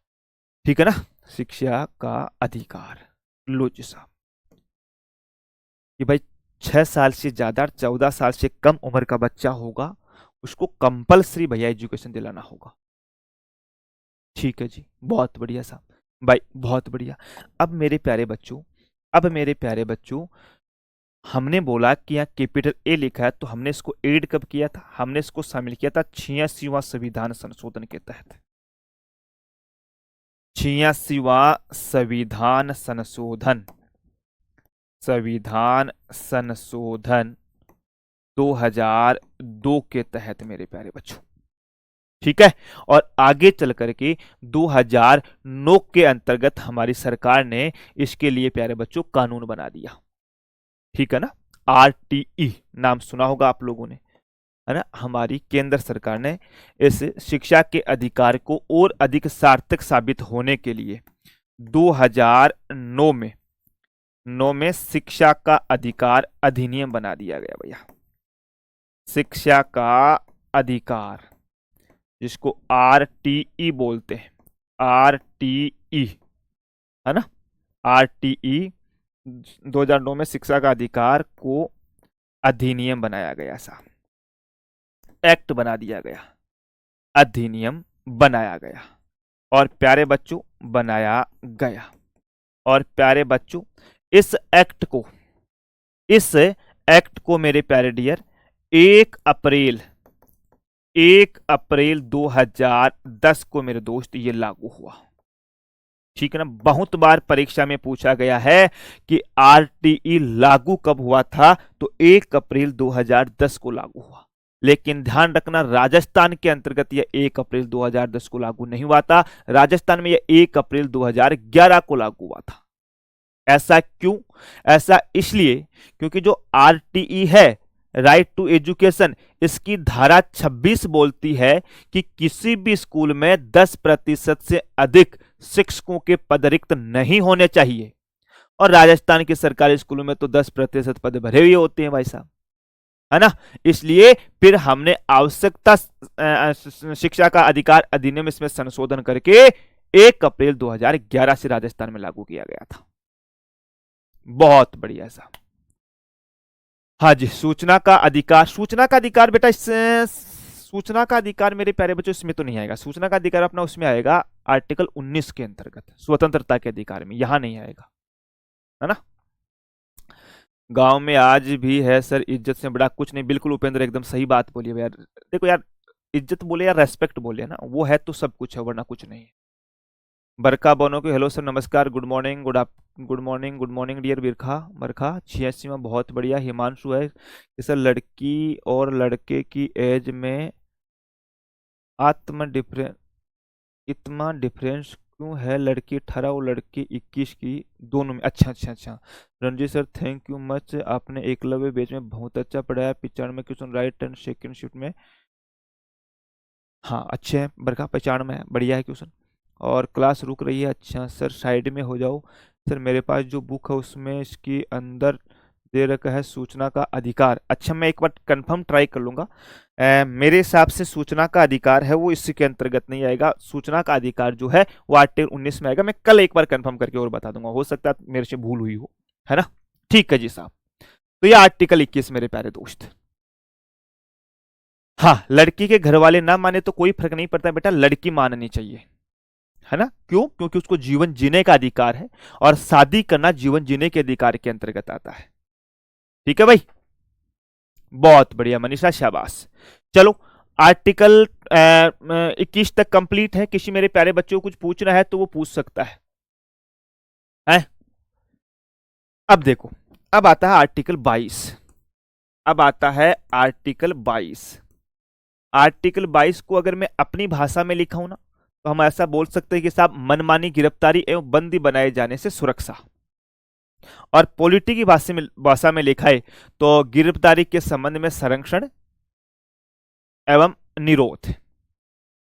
ठीक है ना। शिक्षा का अधिकार, लो जी साहब कि भाई 6 साल से ज्यादा 14 साल से कम उम्र का बच्चा होगा उसको कंपलसरी भैया एजुकेशन दिलाना होगा, ठीक है जी। बहुत बढ़िया साहब भाई, बहुत बढ़िया। अब मेरे प्यारे बच्चों हमने बोला कि यहाँ कैपिटल ए लिखा है तो हमने इसको एड कब किया था? हमने इसको शामिल किया था 86वां संविधान संशोधन के तहत। 86वां संविधान संशोधन 2002 के तहत मेरे प्यारे बच्चों, ठीक है। और आगे चल करके 2009 के अंतर्गत हमारी सरकार ने इसके लिए प्यारे बच्चों कानून बना दिया। ठीक है ना। RTE नाम सुना होगा आप लोगों ने, है ना। हमारी केंद्र सरकार ने इस शिक्षा के अधिकार को और अधिक सार्थक साबित होने के लिए 2009 में शिक्षा का अधिकार अधिनियम बना दिया गया भैया। शिक्षा का अधिकार, जिसको RTE बोलते हैं, RTE, है ना। RTE 2009 में शिक्षा का अधिकार को अधिनियम बनाया गया, सा एक्ट बना दिया गया, अधिनियम बनाया गया। और प्यारे बच्चों, बनाया गया। और प्यारे बच्चों, इस एक्ट को मेरे प्यारे डियर 1 अप्रैल 2010 को मेरे दोस्त ये लागू हुआ। ठीक है ना। बहुत बार परीक्षा में पूछा गया है कि RTE लागू कब हुआ था, तो 1 अप्रैल 2010 को लागू हुआ। लेकिन ध्यान रखना, राजस्थान के अंतर्गत यह 1 अप्रैल 2010 को लागू नहीं हुआ था। राजस्थान में यह 1 अप्रैल 2011 को लागू हुआ था। ऐसा क्यों? ऐसा इसलिए क्योंकि जो RTE है, राइट टू एजुकेशन, इसकी धारा 26 बोलती है कि किसी भी स्कूल में 10% से अधिक शिक्षकों के पद रिक्त नहीं होने चाहिए। और राजस्थान के सरकारी स्कूलों में तो 10% पद भरे हुए होते हैं भाई साहब, है ना। इसलिए फिर हमने आवश्यकता शिक्षा का अधिकार अधिनियम इसमें संशोधन करके 1 अप्रैल 2011 से राजस्थान में लागू किया गया था। बहुत बढ़िया साहब। हाँ जी, सूचना का अधिकार। सूचना का अधिकार बेटा, सूचना का अधिकार मेरे प्यारे बच्चों इसमें तो नहीं आएगा। सूचना का अधिकार अपना उसमें आएगा आर्टिकल 19 के अंतर्गत, स्वतंत्रता के अधिकार में, यहां नहीं आएगा, है ना। गांव में आज भी है सर इज्जत से बड़ा कुछ नहीं। बिल्कुल उपेंद्र, एकदम सही बात बोलिए यार। देखो यार, इज्जत बोले या रेस्पेक्ट बोले ना, वो है तो सब कुछ है, वरना कुछ नहीं है। बरखा बोनो की हेलो सर, नमस्कार, good morning, good morning dear Birkha Barkha 86 में। बहुत बढ़िया। हिमांशु है कि सर लड़की और लड़के की एज में इतना डिफरेंस क्यों है? लड़की 18 और लड़के 21 की दोनों में। अच्छा। Ranjit sir, thank you much, आपने एकलव्य बैच में बहुत अच्छा पढ़ाया। 95 में question right and second shift में। हाँ अच्छे हैं बरखा, 95 में है, बढ़िया है क्वेश्चन। और क्लास रुक रही है। अच्छा सर, साइड में हो जाओ। सर मेरे पास जो बुक है उसमें इसके अंदर दे रखा है सूचना का अधिकार। अच्छा, मैं एक बार कंफर्म ट्राई कर लूंगा। मेरे हिसाब से सूचना का अधिकार है वो इसी के अंतर्गत नहीं आएगा। सूचना का अधिकार जो है वो आर्टिकल 19 में आएगा। मैं कल एक बार कंफर्म करके और बता दूंगा, हो सकता है मेरे से भूल हुई हो, है ना। ठीक है जी साहब। तो ये आर्टिकल 21 मेरे प्यारे दोस्त। हाँ, लड़की के घर वाले ना माने तो कोई फर्क नहीं पड़ता बेटा, लड़की माननी चाहिए, है ना। क्यों? क्योंकि उसको जीवन जीने का अधिकार है, और शादी करना जीवन जीने के अधिकार के अंतर्गत आता है। ठीक है भाई, बहुत बढ़िया मनीषा, शाबाश। चलो, आर्टिकल 21 तक कंप्लीट है। किसी मेरे प्यारे बच्चों को कुछ पूछना है तो वो पूछ सकता है? अब देखो, अब आता है आर्टिकल 22। अब आता है आर्टिकल 22। आर्टिकल 22 को अगर मैं अपनी भाषा में लिखा हूं ना, तो हम ऐसा बोल सकते हैं कि साहब, मनमानी गिरफ्तारी एवं बंदी बनाए जाने से सुरक्षा। और पॉलिटी की भाषा में लिखा है तो गिरफ्तारी के संबंध में संरक्षण एवं निरोध, है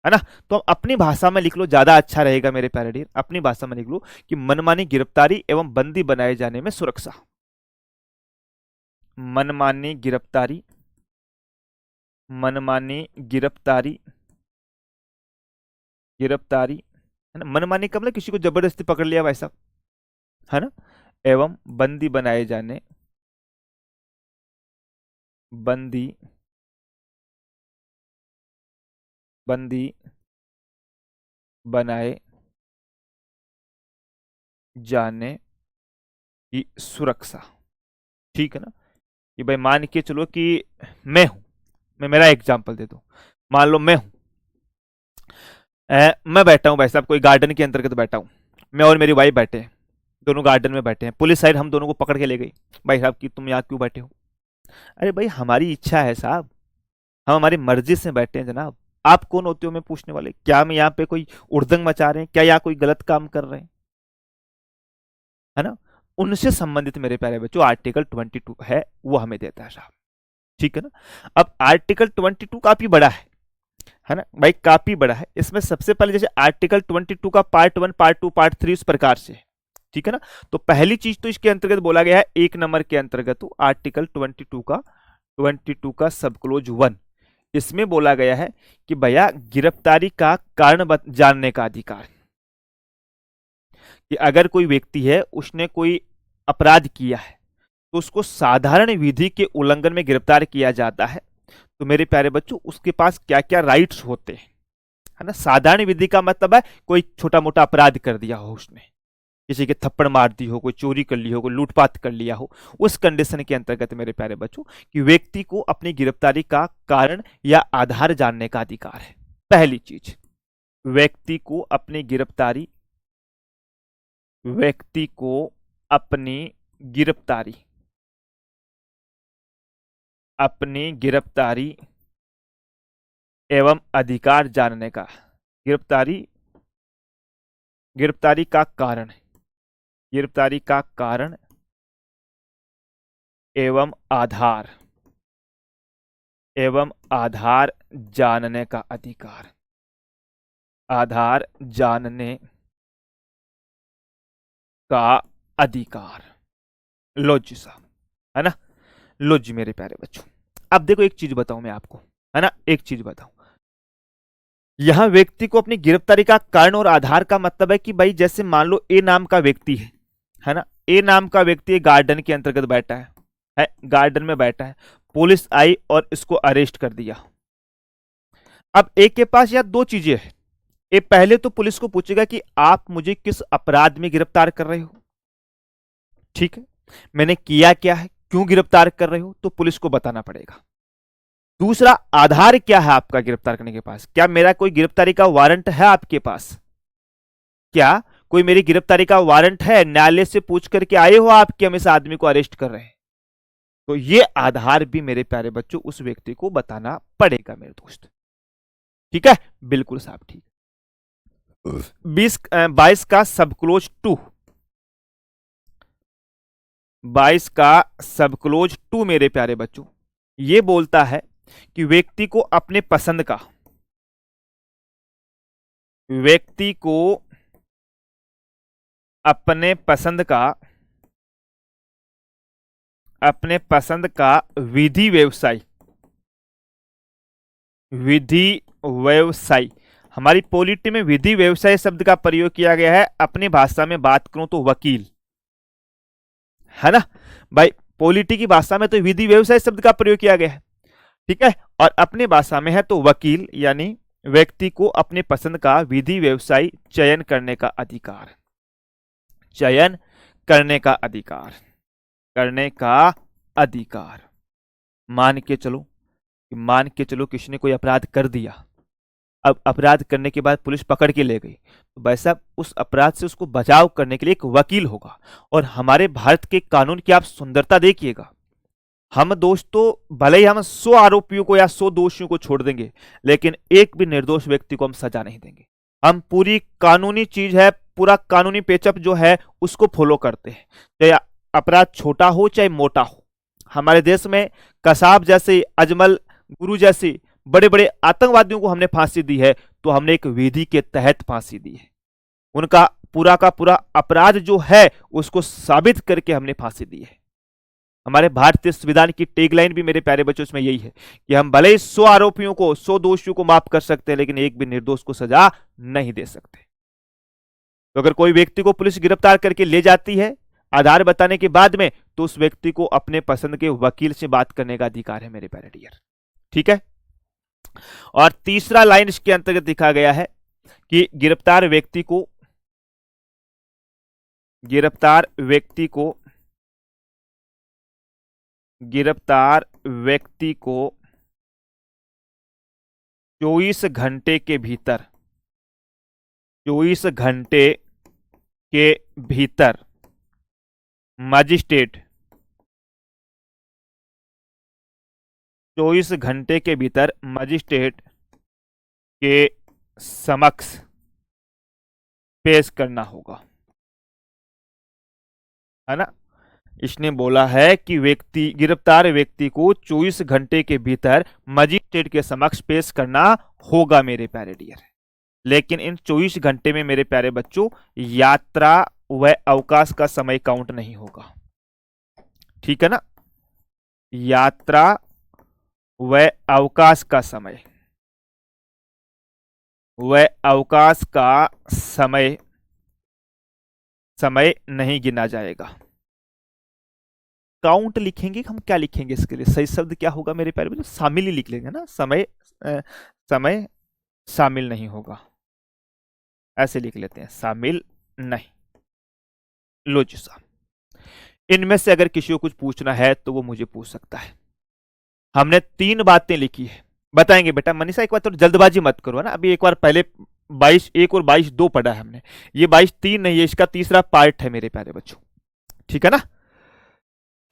ना। तो हम अपनी भाषा में लिख लो, ज्यादा अच्छा रहेगा मेरे प्यारे डियर। अपनी भाषा में लिख लो कि मनमानी गिरफ्तारी एवं बंदी बनाए जाने में सुरक्षा। मनमानी गिरफ्तारी है ना। मनमानी का मतलब किसी को जबरदस्ती पकड़ लिया वैसा, है ना। एवं बंदी बनाए जाने बनाए जाने की सुरक्षा। ठीक है ना। कि भाई मान के चलो कि मैं हूं, मैं मेरा एग्जांपल दे दूं। मान लो मैं हूं, मैं बैठा हूं भाई साहब, कोई गार्डन के अंतर्गत बैठा हूं। मैं और मेरी वाइफ बैठे हैं, दोनों गार्डन में बैठे हैं। पुलिस साइड हम दोनों को पकड़ के ले गई। भाई साहब कि तुम यहाँ क्यों बैठे हो? अरे भाई, हमारी इच्छा है साहब, हम हमारी मर्जी से बैठे हैं जनाब। आप कौन होते हो मैं पूछने वाले? क्या हम यहाँ पे कोई उड़दंग मचा रहे हैं? क्या यहाँ कोई गलत काम कर रहे हैं? है ना। उनसे संबंधित मेरे प्यारे बच्चों आर्टिकल 22 है, वो हमें देता है साहब। ठीक है ना। अब आर्टिकल 22 काफी बड़ा है ना भाई, काफी बड़ा है। इसमें सबसे पहले जैसे आर्टिकल 22 का पार्ट 1, पार्ट 2, पार्ट 3 इस प्रकार से है। ठीक है ना। तो पहली चीज तो इसके अंतर्गत बोला गया है, 1 नंबर के अंतर्गत तो आर्टिकल 22 का सब क्लोज 1, इसमें बोला गया है कि भैया गिरफ्तारी का कारण जानने का अधिकार, कि अगर कोई व्यक्ति है उसने कोई अपराध किया है तो उसको साधारण विधि के उल्लंघन में गिरफ्तार किया जाता है। तो मेरे प्यारे बच्चों उसके पास क्या क्या राइट्स होते हैं, है ना। साधारण विधि का मतलब है कोई छोटा मोटा अपराध कर दिया हो उसने, किसी के थप्पड़ मार दी हो, कोई चोरी कर ली हो, कोई लूटपाट कर लिया हो, उस कंडीशन के अंतर्गत मेरे प्यारे बच्चों कि व्यक्ति को अपनी गिरफ्तारी का कारण या आधार जानने का अधिकार है। पहली चीज, व्यक्ति को अपनी गिरफ्तारी एवं अधिकार जानने का, गिरफ्तारी का कारण एवं आधार जानने का अधिकार, लो जी साहब, है ना। लो जी मेरे प्यारे बच्चों, अब देखो एक चीज बताऊं मैं आपको, है ना, एक चीज बताऊं। यहां व्यक्ति को अपनी गिरफ्तारी का कारण और आधार का मतलब है कि भाई जैसे मान लो ए नाम का व्यक्ति है ना, ए नाम का व्यक्ति गार्डन के अंतर्गत बैठा है, गार्डन में बैठा है, पुलिस आई और इसको अरेस्ट कर दिया। अब ए के पास यह दो चीजें हैं। ए पहले तो पुलिस को पूछेगा कि आप मुझे किस अपराध में गिरफ्तार कर रहे हो, ठीक है, मैंने किया क्या है, क्यों गिरफ्तार कर रहे हो, तो पुलिस को बताना पड़ेगा। दूसरा, आधार क्या है आपका गिरफ्तार करने के पास, क्या मेरा कोई गिरफ्तारी का वारंट है आपके पास, क्या कोई मेरी गिरफ्तारी का वारंट है, न्यायालय से पूछ करके आए हो आप कि हम इस आदमी को अरेस्ट कर रहे हैं। तो ये आधार भी मेरे प्यारे बच्चों उस व्यक्ति को बताना पड़ेगा मेरे दोस्त। ठीक है, बिल्कुल साहब, ठीक। 22 का सबक्लोज 2, 22 का सबक्लोज 2 मेरे प्यारे बच्चों ये बोलता है कि व्यक्ति को अपने पसंद का, अपने पसंद का विधि व्यवसाय, हमारी पॉलिटी में विधि व्यवसाय शब्द का प्रयोग किया गया है। अपनी भाषा में बात करूं तो वकील, है ना भाई, पॉलिटी की भाषा में तो विधि व्यवसाय शब्द का प्रयोग किया गया है, ठीक है, और अपनी भाषा में है तो वकील, यानी व्यक्ति को अपने पसंद का विधि व्यवसाय चयन करने का अधिकार, मान के चलो किसी ने कोई अपराध कर दिया। अब अपराध करने के बाद पुलिस पकड़ के ले गई, तो भाई साहब उस अपराध से उसको बचाव करने के लिए एक वकील होगा। और हमारे भारत के कानून की आप सुंदरता देखिएगा, हम दोस्तों भले ही हम 100 आरोपियों को या 100 दोषियों को छोड़ देंगे, लेकिन एक भी निर्दोष व्यक्ति को हम सजा नहीं देंगे। हम पूरी कानूनी चीज है, पूरा कानूनी पेचअप जो है उसको फॉलो करते हैं, चाहे अपराध छोटा हो चाहे मोटा हो। हमारे देश में कसाब जैसे, अजमल गुरु जैसे बड़े बड़े आतंकवादियों को हमने फांसी दी है, तो हमने एक विधि के तहत फांसी दी है। उनका पूरा का पूरा अपराध जो है उसको साबित करके हमने फांसी दी है। हमारे भारतीय संविधान की टैगलाइन भी मेरे प्यारे बच्चों इसमें यही है कि हम भले ही 100 आरोपियों को, 100 दोषियों को माफ कर सकते हैं, लेकिन एक भी निर्दोष को सजा नहीं दे सकते। तो अगर कोई व्यक्ति को पुलिस गिरफ्तार करके ले जाती है आधार बताने के बाद में, तो उस व्यक्ति को अपने पसंद के वकील से बात करने का अधिकार है मेरे प्यारे डियर, ठीक है। और तीसरा लाइन इसके अंतर्गत लिखा गया है कि गिरफ्तार व्यक्ति को 24 घंटे के भीतर मजिस्ट्रेट 24 घंटे के भीतर मजिस्ट्रेट के समक्ष पेश करना होगा। है ना। इसने बोला है कि व्यक्ति, गिरफ्तार व्यक्ति को 24 घंटे के भीतर मजिस्ट्रेट के समक्ष पेश करना होगा मेरे प्यारे डियर। लेकिन इन 24 घंटे में मेरे प्यारे बच्चों यात्रा व अवकाश का समय काउंट नहीं होगा, ठीक है ना। यात्रा व अवकाश का समय, वह अवकाश का समय समय नहीं गिना जाएगा। काउंट लिखेंगे हम, क्या लिखेंगे इसके लिए सही शब्द क्या होगा मेरे प्यारे बच्चों, शामिल ही लिख लेंगे ना। समय शामिल नहीं होगा, ऐसे लिख लेते हैं, शामिल नहीं। लो जी साहब, इनमें से अगर किसी को कुछ पूछना है तो वो मुझे पूछ सकता है। हमने 3 बातें लिखी है, बताएंगे बेटा। मनीषा एक बार थोड़ी जल्दबाजी मत करो, है ना। अभी एक बार पहले 22 1 और 22 2 पढ़ा है हमने, ये 22 3 नहीं है, इसका तीसरा पार्ट है मेरे प्यारे बच्चों, ठीक है ना।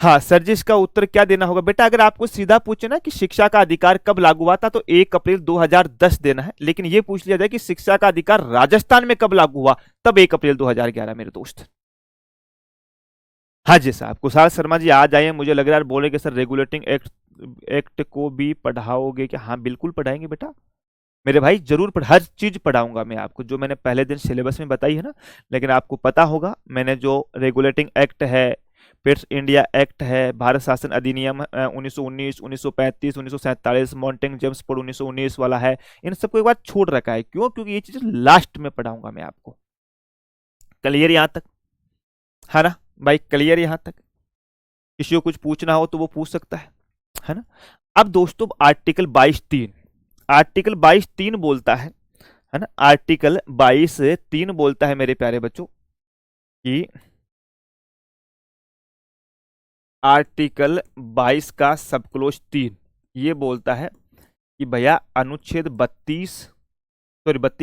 हाँ सर जी, इसका उत्तर क्या देना होगा बेटा। अगर आपको सीधा पूछे ना कि शिक्षा का अधिकार कब लागू हुआ था तो 1 अप्रैल 2010 देना है। लेकिन ये पूछ लिया जाए कि शिक्षा का अधिकार राजस्थान में कब लागू हुआ, तब 1 अप्रैल 2011 मेरे दोस्त। हाँ जी साहब, कुशाल शर्मा जी आ जाइए। मुझे लग रहा है बोले कि सर रेगुलेटिंग एक्ट को भी पढ़ाओगे क्या। हाँ बिल्कुल पढ़ाएंगे बेटा मेरे भाई, जरूर हर चीज पढ़ाऊंगा मैं आपको, जो मैंने पहले दिन सिलेबस में बताई है ना। लेकिन आपको पता होगा मैंने जो रेगुलेटिंग एक्ट है, पिट्स इंडिया एक्ट है, भारत शासन अधिनियम 1919, 1935, 1947, मॉन्टेग जेम्सफोर्ड 1919 वाला है, इन सबको एक बार छोड़ रखा है। क्यों? क्योंकि ये चीज लास्ट में पढ़ाऊंगा मैं आपको। क्लियर यहां तक, है ना भाई, क्लियर यहां तक। किसी को कुछ पूछना हो तो वो पूछ सकता है ना। अब दोस्तों आर्टिकल 22(3) बोलता है ना। आर्टिकल 22(3) बोलता है मेरे प्यारे बच्चों कि आर्टिकल 22 का सब क्लोज 3 ये बोलता है कि भैया अनुच्छेद 32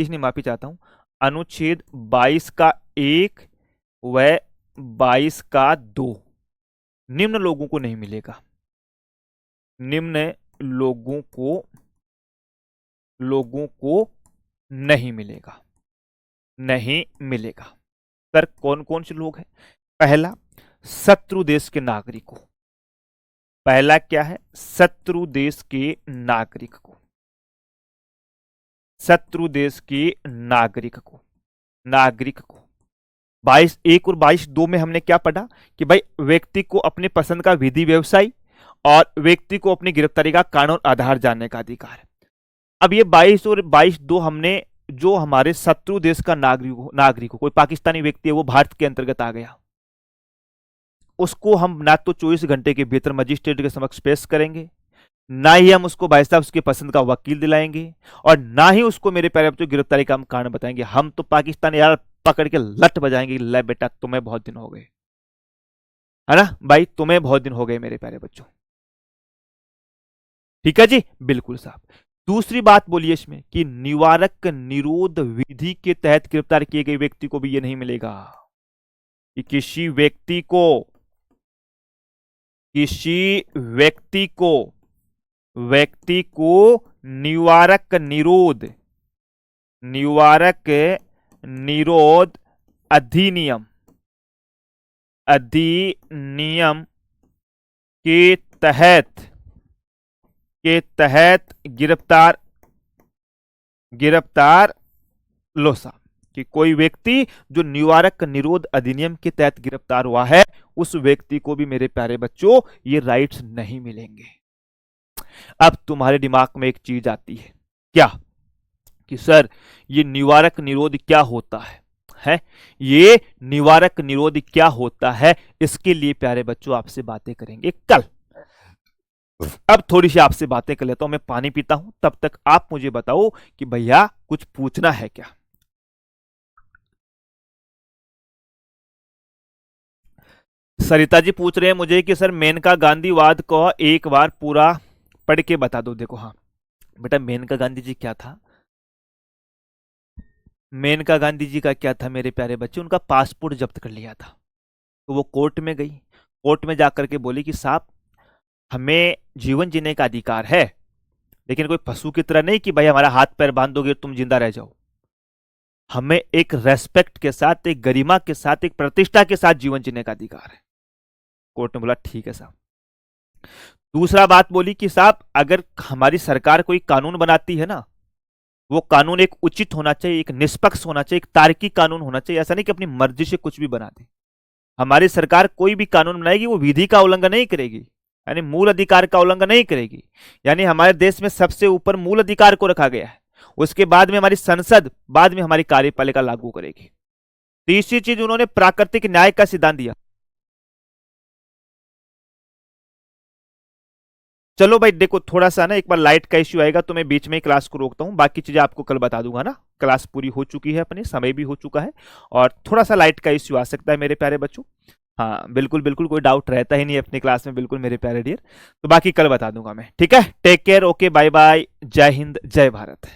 नहीं, माफी चाहता हूं, अनुच्छेद 22 का 1 व 22 का 2 निम्न लोगों को नहीं मिलेगा। निम्न लोगों को नहीं मिलेगा, नहीं मिलेगा। सर कौन कौन से लोग हैं? पहला, शत्रु देश के नागरिक को। पहला क्या है? शत्रु देश के नागरिक को, शत्रु देश के नागरिक को 22(1) और 22(2) में हमने क्या पढ़ा कि भाई व्यक्ति को अपने पसंद का विधि व्यवसाय और व्यक्ति को अपनी गिरफ्तारी का कारण और आधार जानने का अधिकार है। अब ये 22 और 22(2) हमने जो हमारे शत्रु देश का नागरिक हो, कोई पाकिस्तानी व्यक्ति है वो भारत के अंतर्गत आ गया, उसको हम ना तो 24 घंटे के भीतर मजिस्ट्रेट के समक्ष पेश करेंगे, ना ही हम उसको भाई साहब उसके पसंद का वकील दिलाएंगे, और ना ही उसको मेरे प्यारे बच्चों गिरफ्तारी का हम कारण बताएंगे। हम तो पाकिस्तान यार पकड़ के लट बजाएंगे, ले बेटा तुम्हें बहुत दिन हो गए, है ना भाई, तुम्हें बहुत दिन हो गए मेरे प्यारे बच्चों। ठीक है जी, बिल्कुल साहब। दूसरी बात बोलिए इसमें कि निवारक निरोध विधि के तहत गिरफ्तार किए गए व्यक्ति को भी यह नहीं मिलेगा कि किसी व्यक्ति को निवारक निरोध अधिनियम के तहत गिरफ्तार लो साहब, कि कोई व्यक्ति जो निवारक निरोध अधिनियम के तहत गिरफ्तार हुआ है उस व्यक्ति को भी मेरे प्यारे बच्चों ये राइट्स नहीं मिलेंगे। अब तुम्हारे दिमाग में एक चीज आती है, क्या? कि सर ये निवारक निरोध क्या होता है ये निवारक निरोध क्या होता है? इसके लिए प्यारे बच्चों आपसे बातें करेंगे कल। अब थोड़ी सी आपसे बातें कर लेता हूं, मैं पानी पीता हूं, तब तक आप मुझे बताओ कि भैया कुछ पूछना है क्या? सरिता जी पूछ रहे हैं मुझे कि सर मेनका गांधीवाद को एक बार पूरा पढ़ के बता दो। देखो हाँ बेटा, मेनका गांधी जी क्या था? मेनका गांधी जी का क्या था मेरे प्यारे बच्चे? उनका पासपोर्ट जब्त कर लिया था, तो वो कोर्ट में गई, कोर्ट में जाकर के बोली कि साहब हमें जीवन जीने का अधिकार है, लेकिन कोई पशु की तरह नहीं कि भाई हमारा हाथ पैर बांध दोगे तुम जिंदा रह जाओ। हमें एक रेस्पेक्ट के साथ, एक गरिमा के साथ, एक प्रतिष्ठा के साथ जीवन जीने का अधिकार है। कोर्ट ने बोला ठीक है साहब। दूसरा बात बोली कि साहब अगर हमारी सरकार कोई कानून बनाती है ना, वो कानून एक उचित होना चाहिए, एक निष्पक्ष होना चाहिए, एक तार्किक कानून होना चाहिए। ऐसा नहीं कि अपनी मर्जी से कुछ भी बना दे। हमारी सरकार कोई भी कानून बनाएगी वो विधि का उल्लंघन नहीं करेगी, यानी मूल अधिकार का उल्लंघन नहीं करेगी। यानी हमारे देश में सबसे ऊपर मूल अधिकार को रखा गया है, उसके बाद में हमारी संसद, बाद में हमारी कार्यपालिका लागू करेगी। तीसरी चीज उन्होंने प्राकृतिक न्याय का सिद्धांत दिया। चलो भाई देखो, थोड़ा सा ना एक बार लाइट का इश्यू आएगा तो मैं बीच में ही क्लास को रोकता हूँ, बाकी चीजें आपको कल बता दूंगा ना। क्लास पूरी हो चुकी है अपनी, समय भी हो चुका है, और थोड़ा सा लाइट का इश्यू आ सकता है मेरे प्यारे बच्चों। हाँ बिल्कुल बिल्कुल, कोई डाउट रहता ही नहीं अपनी क्लास में, बिल्कुल मेरे प्यारे डियर। तो बाकी कल बता दूंगा मैं, ठीक है। Take care, okay, bye bye, जय हिंद, जय भारत।